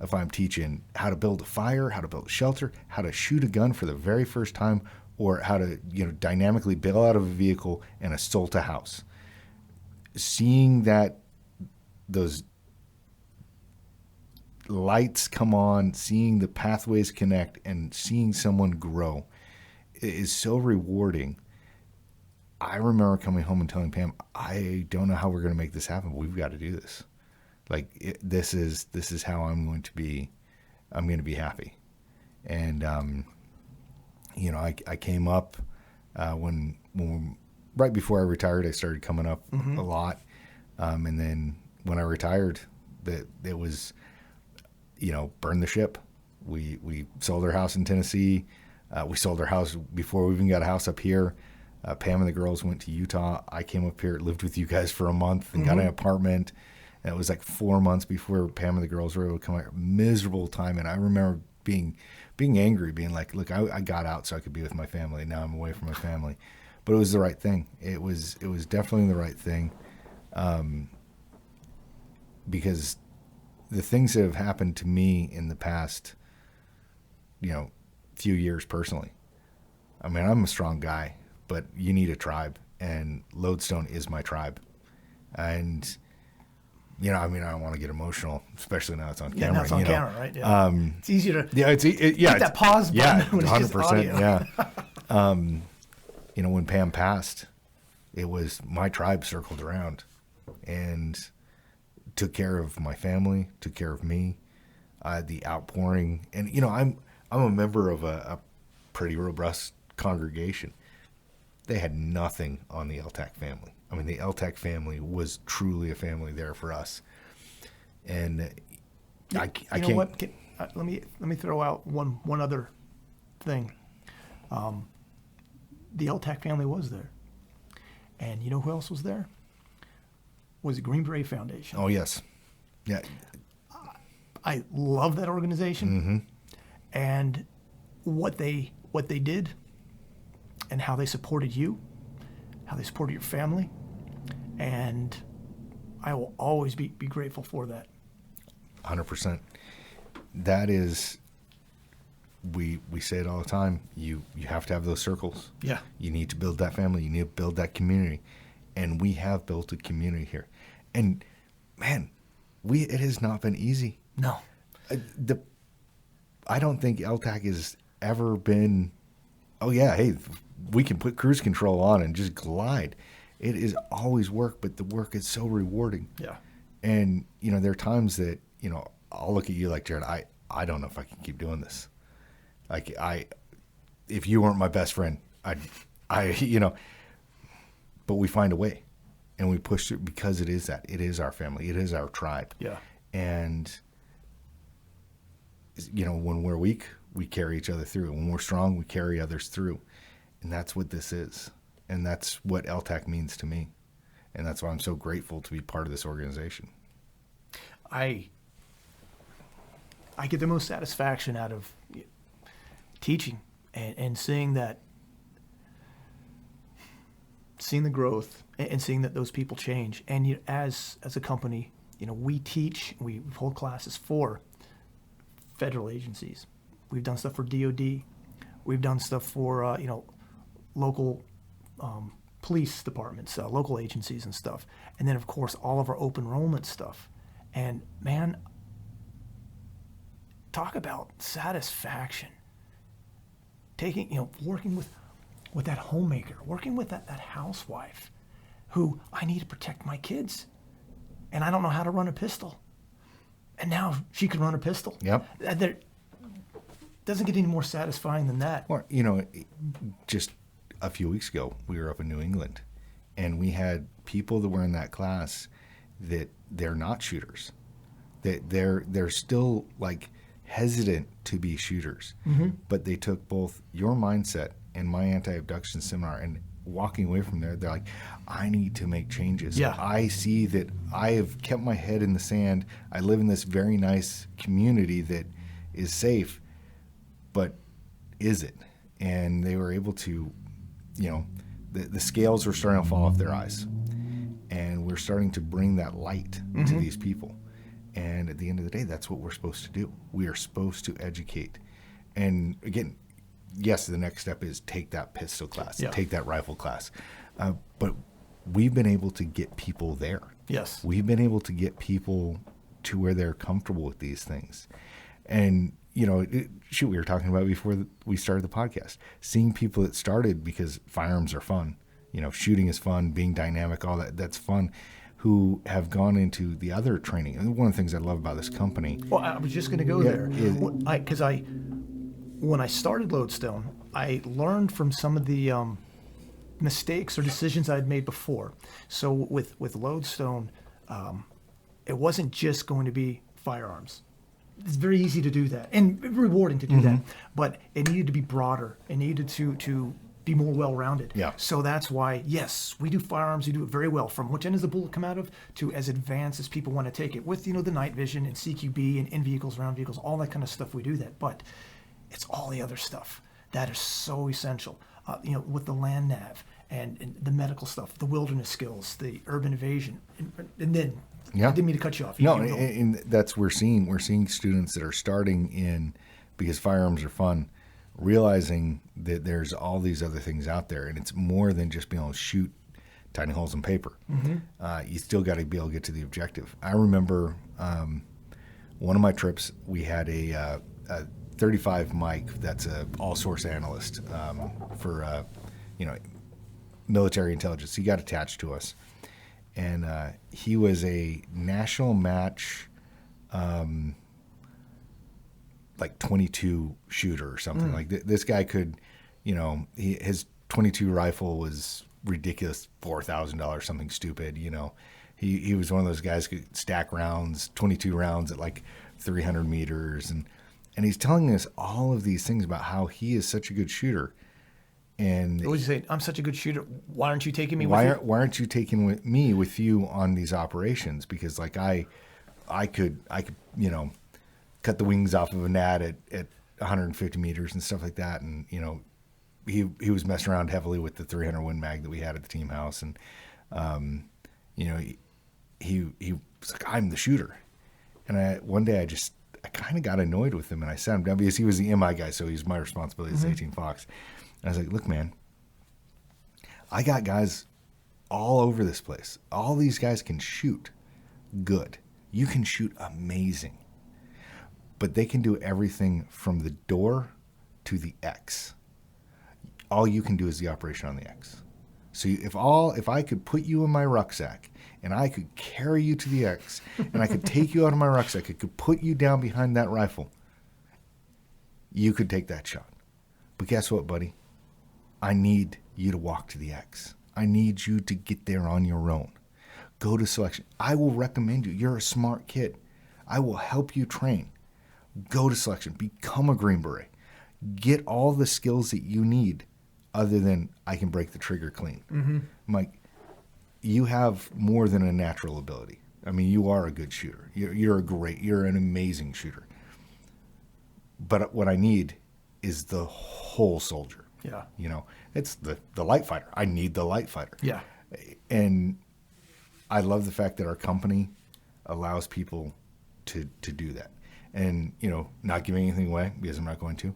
if I'm teaching how to build a fire, how to build a shelter, how to shoot a gun for the very first time, or how to dynamically bail out of a vehicle and assault a house. Seeing those lights come on, seeing the pathways connect, and seeing someone grow is so rewarding. I remember coming home and telling Pam, I don't know how we're going to make this happen, but we've got to do this. Like this is how I'm going to be happy. And I came up when right before I retired, I started coming up a lot. And then when I retired, it was burn the ship. We sold our house in Tennessee. We sold our house before we even got a house up here. Pam and the girls went to Utah. I came up here, lived with you guys for a month, and got an apartment. And it was like 4 months before Pam and the girls were able to come out. Miserable time. And I remember being angry, being like, look, I got out so I could be with my family. Now I'm away from my family. But it was the right thing. It was definitely the right thing. Because the things that have happened to me in the past, few years personally. I mean, I'm a strong guy, but you need a tribe, and Lodestone is my tribe. And I don't want to get emotional, especially now it's on camera. Yeah, now it's on camera, right? Yeah. It's easier to hit that pause button when 100%, it's just audio. Yeah. When Pam passed, it was my tribe circled around and took care of my family, took care of me, the outpouring. And, I'm a member of a pretty robust congregation. They had nothing on the LTAC family. I mean, the LTAC family was truly a family there for us. And I can't. What? let me throw out one other thing. The LTAC family was there, and you know who else was there? Was the Green Beret Foundation. Oh yes, yeah. I love that organization, Mm-hmm. and what they did, and how they supported you, how they supported your family, and I will always be grateful for that. 100%. That is, we say it all the time. You have to have those circles. Yeah. You need to build that family. You need to build that community, and we have built a community here. And man, it has not been easy. No. I don't think LTAC has ever been, oh yeah, hey, we can put cruise control on and just glide. It is always work, but the work is so rewarding. Yeah. And, there are times that, I'll look at you like, Jared, I don't know if I can keep doing this. Like, if you weren't my best friend, but we find a way and we push through because it is our family. It is our tribe. Yeah. And, when we're weak, we carry each other through. When we're strong, we carry others through. And that's what this is. And that's what LTAC means to me. And that's why I'm so grateful to be part of this organization. I get the most satisfaction out of teaching and seeing the growth and seeing that those people change. And as a company, we teach, we hold classes for federal agencies. We've done stuff for DOD. We've done stuff for local police departments, local agencies and stuff. And then of course all of our open enrollment stuff. And man, talk about satisfaction. Working with that homemaker, working with that housewife who, I need to protect my kids and I don't know how to run a pistol. And now she can run a pistol. Yep. There doesn't get any more satisfying than that. Or, just a few weeks ago, we were up in New England and we had people that were in that class that they're not shooters. That they're still like hesitant to be shooters. Mm-hmm. But they took both your mindset and my anti-abduction seminar, and walking away from there, they're like, I need to make changes. Yeah. I see that I have kept my head in the sand. I live in this very nice community that is safe, but is it? And they were able to, the scales were starting to fall off their eyes. And we're starting to bring that light Mm-hmm. to these people. And at the end of the day, that's what we're supposed to do. We are supposed to educate. And again, yes, the next step is take that pistol class, Yeah. take that rifle class. But we've been able to get people there. Yes. We've been able to get people to where they're comfortable with these things. And, we were talking about before we started the podcast, seeing people that started because firearms are fun, shooting is fun, being dynamic, all that's fun, who have gone into the other training. And one of the things I love about this company. Well, I was just going to go there. Because when I started Lodestone, I learned from some of the mistakes or decisions I'd made before. So with Lodestone, it wasn't just going to be firearms. It's very easy to do that and rewarding to do Mm-hmm. that, but it needed to be broader. It needed to be more well-rounded. Yeah. So that's why, yes, we do firearms. We do it very well. From which end does the bullet come out of to as advanced as people want to take it with, the night vision and CQB and in vehicles, around vehicles, all that kind of stuff. We do that, but it's all the other stuff that is so essential. With the land nav and the medical stuff, the wilderness skills, the urban evasion, and then. Yeah. I didn't mean to cut you off. No, and that's we're seeing students that are starting in because firearms are fun, realizing that there's all these other things out there, and it's more than just being able to shoot tiny holes in paper. Mm-hmm. You still got to be able to get to the objective. I remember one of my trips, we had a 35 Mike that's a all-source analyst for military intelligence. He got attached to us. And he was a national match, like 22 shooter or something. Like this guy could, his 22 rifle was ridiculous, $4,000, something stupid. He was one of those guys who could stack rounds, 22 rounds at like 300 meters, and And he's telling us all of these things about how he is such a good shooter. And What would you say? I'm such a good shooter. Why aren't you taking me why with you? why aren't you taking me with you on these operations? Because like I could cut the wings off of a gnat at 150 meters and stuff like that. And he was messing around heavily with the 300 Win Mag that we had at the team house, and he was like, I'm the shooter. And one day I kind of got annoyed with him, and I sat him down because he was the MI guy, so he's my responsibility as 18 Fox. And I was like, look, man, I got guys all over this place. All these guys can shoot good. You can shoot amazing. But they can do everything from the door to the X. All you can do is the operation on the X. So if I could put you in my rucksack and I could carry you to the X and I could take you out of my rucksack, I could put you down behind that rifle, you could take that shot. But guess what, buddy? I need you to walk to the X. I need you to get there on your own. Go to selection. I will recommend you. You're a smart kid. I will help you train. Go to selection. Become a Green Beret. Get all the skills that you need other than I can break the trigger clean. Mm-hmm. I'm like, you have more than a natural ability. I mean, you are a good shooter. You're an amazing shooter. But what I need is the whole soldier. Yeah. It's the light fighter. I need the light fighter. Yeah. And I love the fact that our company allows people to do that. And, not giving anything away because I'm not going to.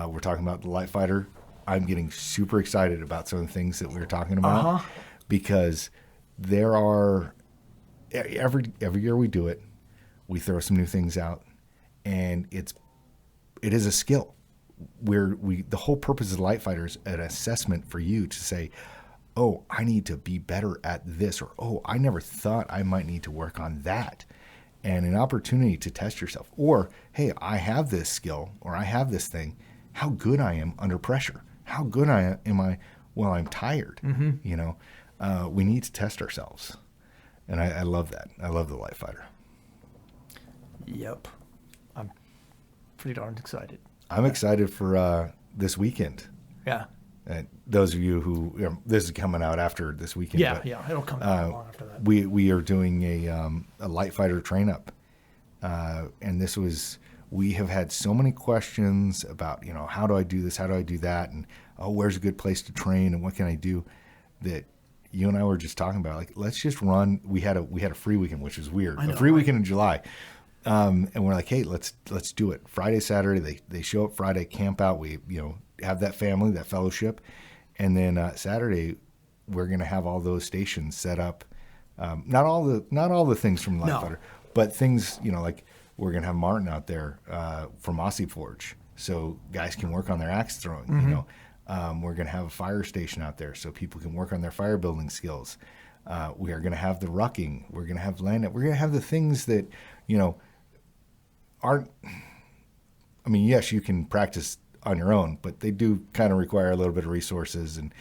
We're talking about the light fighter. I'm getting super excited about some of the things that we're talking about because there are every year we do it, we throw some new things out, and it is a skill. The whole purpose of the light fighter is an assessment for you to say, oh, I need to be better at this, or oh, I never thought I might need to work on that. And an opportunity to test yourself. Or, hey, I have this skill or I have this thing. How good I am under pressure. How good am I while I'm tired. Mm-hmm. We need to test ourselves. And I love that. I love the light fighter. Yep. I'm pretty darn excited. I'm excited for this weekend. Yeah. And those of you who, this is coming out after this weekend. Yeah, it'll come out long after that. We are doing a light fighter train up. And we have had so many questions about, how do I do this? How do I do that? And, where's a good place to train? And what can I do? That you and I were just talking about, like, let's just run. We had a free weekend, which is weird. A free weekend in July. And we're like, hey, let's do it. Friday, Saturday, they show up Friday, camp out. We, have that family, that fellowship. And then Saturday, we're going to have all those stations set up. Not all the things from Light Fighter, but things, like we're going to have Martin out there from Aussie Forge. So guys can work on their axe throwing, mm-hmm. We're going to have a fire station out there so people can work on their fire building skills. We are going to have the rucking. We're going to have land. We're going to have the things that, aren't, yes, you can practice on your own, but they do kind of require a little bit of resources, and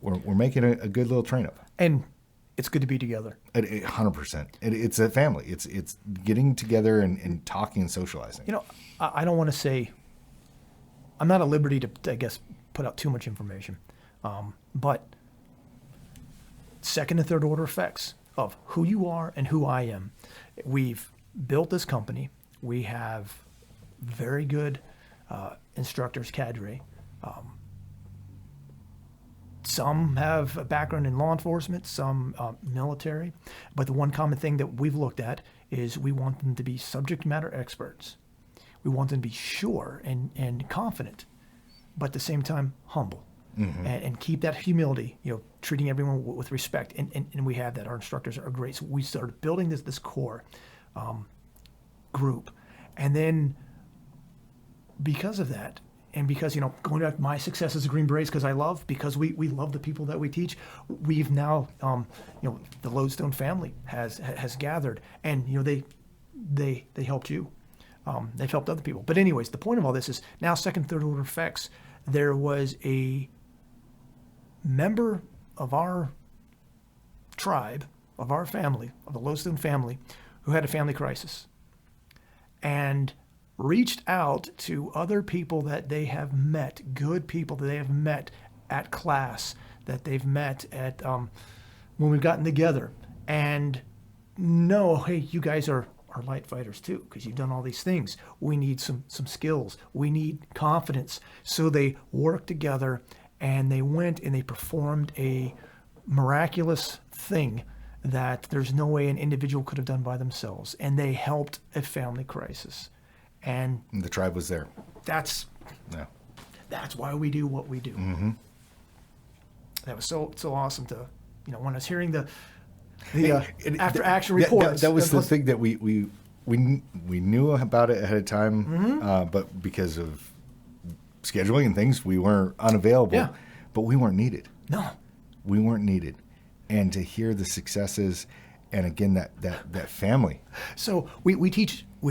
we're making a good little train up. And it's good to be together. 100%. It's a family. It's getting together and talking and socializing. I don't want to say, I'm not at liberty to, I guess, put out too much information, but second and third order effects of who you are and who I am. We've built this company. We have very good instructors, cadre. Some have a background in law enforcement, some military. But the one common thing that we've looked at is we want them to be subject matter experts. We want them to be sure and confident, but at the same time humble. Mm-hmm. And keep that humility, treating everyone with respect. And we have that. Our instructors are great. So we started building this core group. And then because of that, and because, going back to my success as a Green Berets, because we love the people that we teach, we've now, the Lodestone family has gathered, and, they helped you. They've helped other people. But anyways, the point of all this is now second, third order effects. There was a member of our tribe, of our family, of the Lodestone family, who had a family crisis. And reached out to other people that they have met, good people that they have met at class, that they've met at when we've gotten together, and know, hey, you guys are light fighters too, because you've done all these things. We need some skills. We need confidence. So they worked together, and they went and they performed a miraculous thing that there's no way an individual could have done by themselves. And they helped a family crisis. And the tribe was there. That's why we do what we do. Mm-hmm. That was so awesome to, when I was hearing the after action reports. That was the thing that we knew about it ahead of time, Mm-hmm. but because of scheduling and things, we weren't unavailable. Yeah. But we weren't needed. No. We weren't needed. And to hear the successes, and again, that family. So we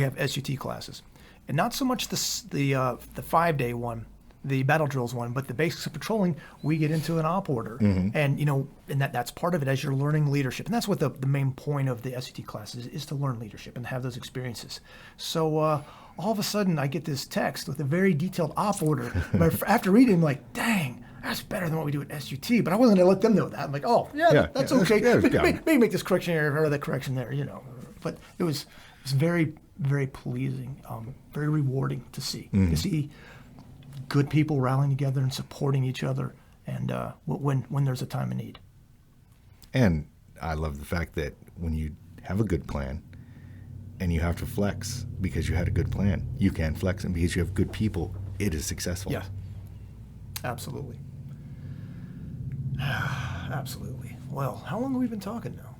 have SUT classes, and not so much the 5-day one, the battle drills one, but the basics of patrolling. We get into an op order, Mm-hmm. and that's part of it as you're learning leadership, and that's what the main point of the SUT classes is to learn leadership and have those experiences. So all of a sudden, I get this text with a very detailed op order. But after reading, I'm like, dang. That's better than what we do at SUT, but I wasn't going to let them know that. I'm like, that's okay. Maybe make this correction here or that correction there, But it was very, very pleasing, very rewarding to see. Mm-hmm. To see good people rallying together and supporting each other, and when there's a time of need. And I love the fact that when you have a good plan and you have to flex because you had a good plan, you can flex, and because you have good people, it is successful. Yeah, absolutely. Absolutely. Well, how long have we been talking now?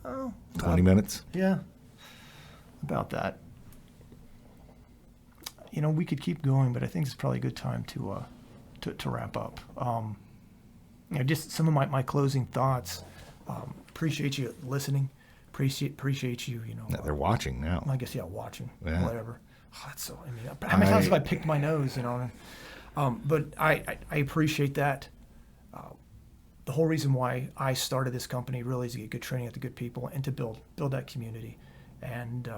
Oh, 20 minutes? Yeah, about that. We could keep going, but I think it's probably a good time to wrap up. Just some of my closing thoughts. Appreciate you listening. Appreciate you. No, they're watching now. I guess watching. Yeah. Whatever. Oh, that's so. How many times have I picked my nose? But I appreciate that. The whole reason why I started this company really is to get good training at the good people and to build that community, and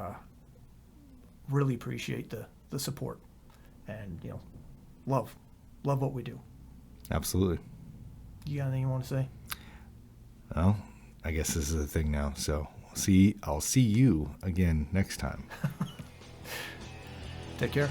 really appreciate the support, and love what we do. Absolutely. You got anything you want to say? Well, I guess this is the thing now. So I'll see you again next time. Take care.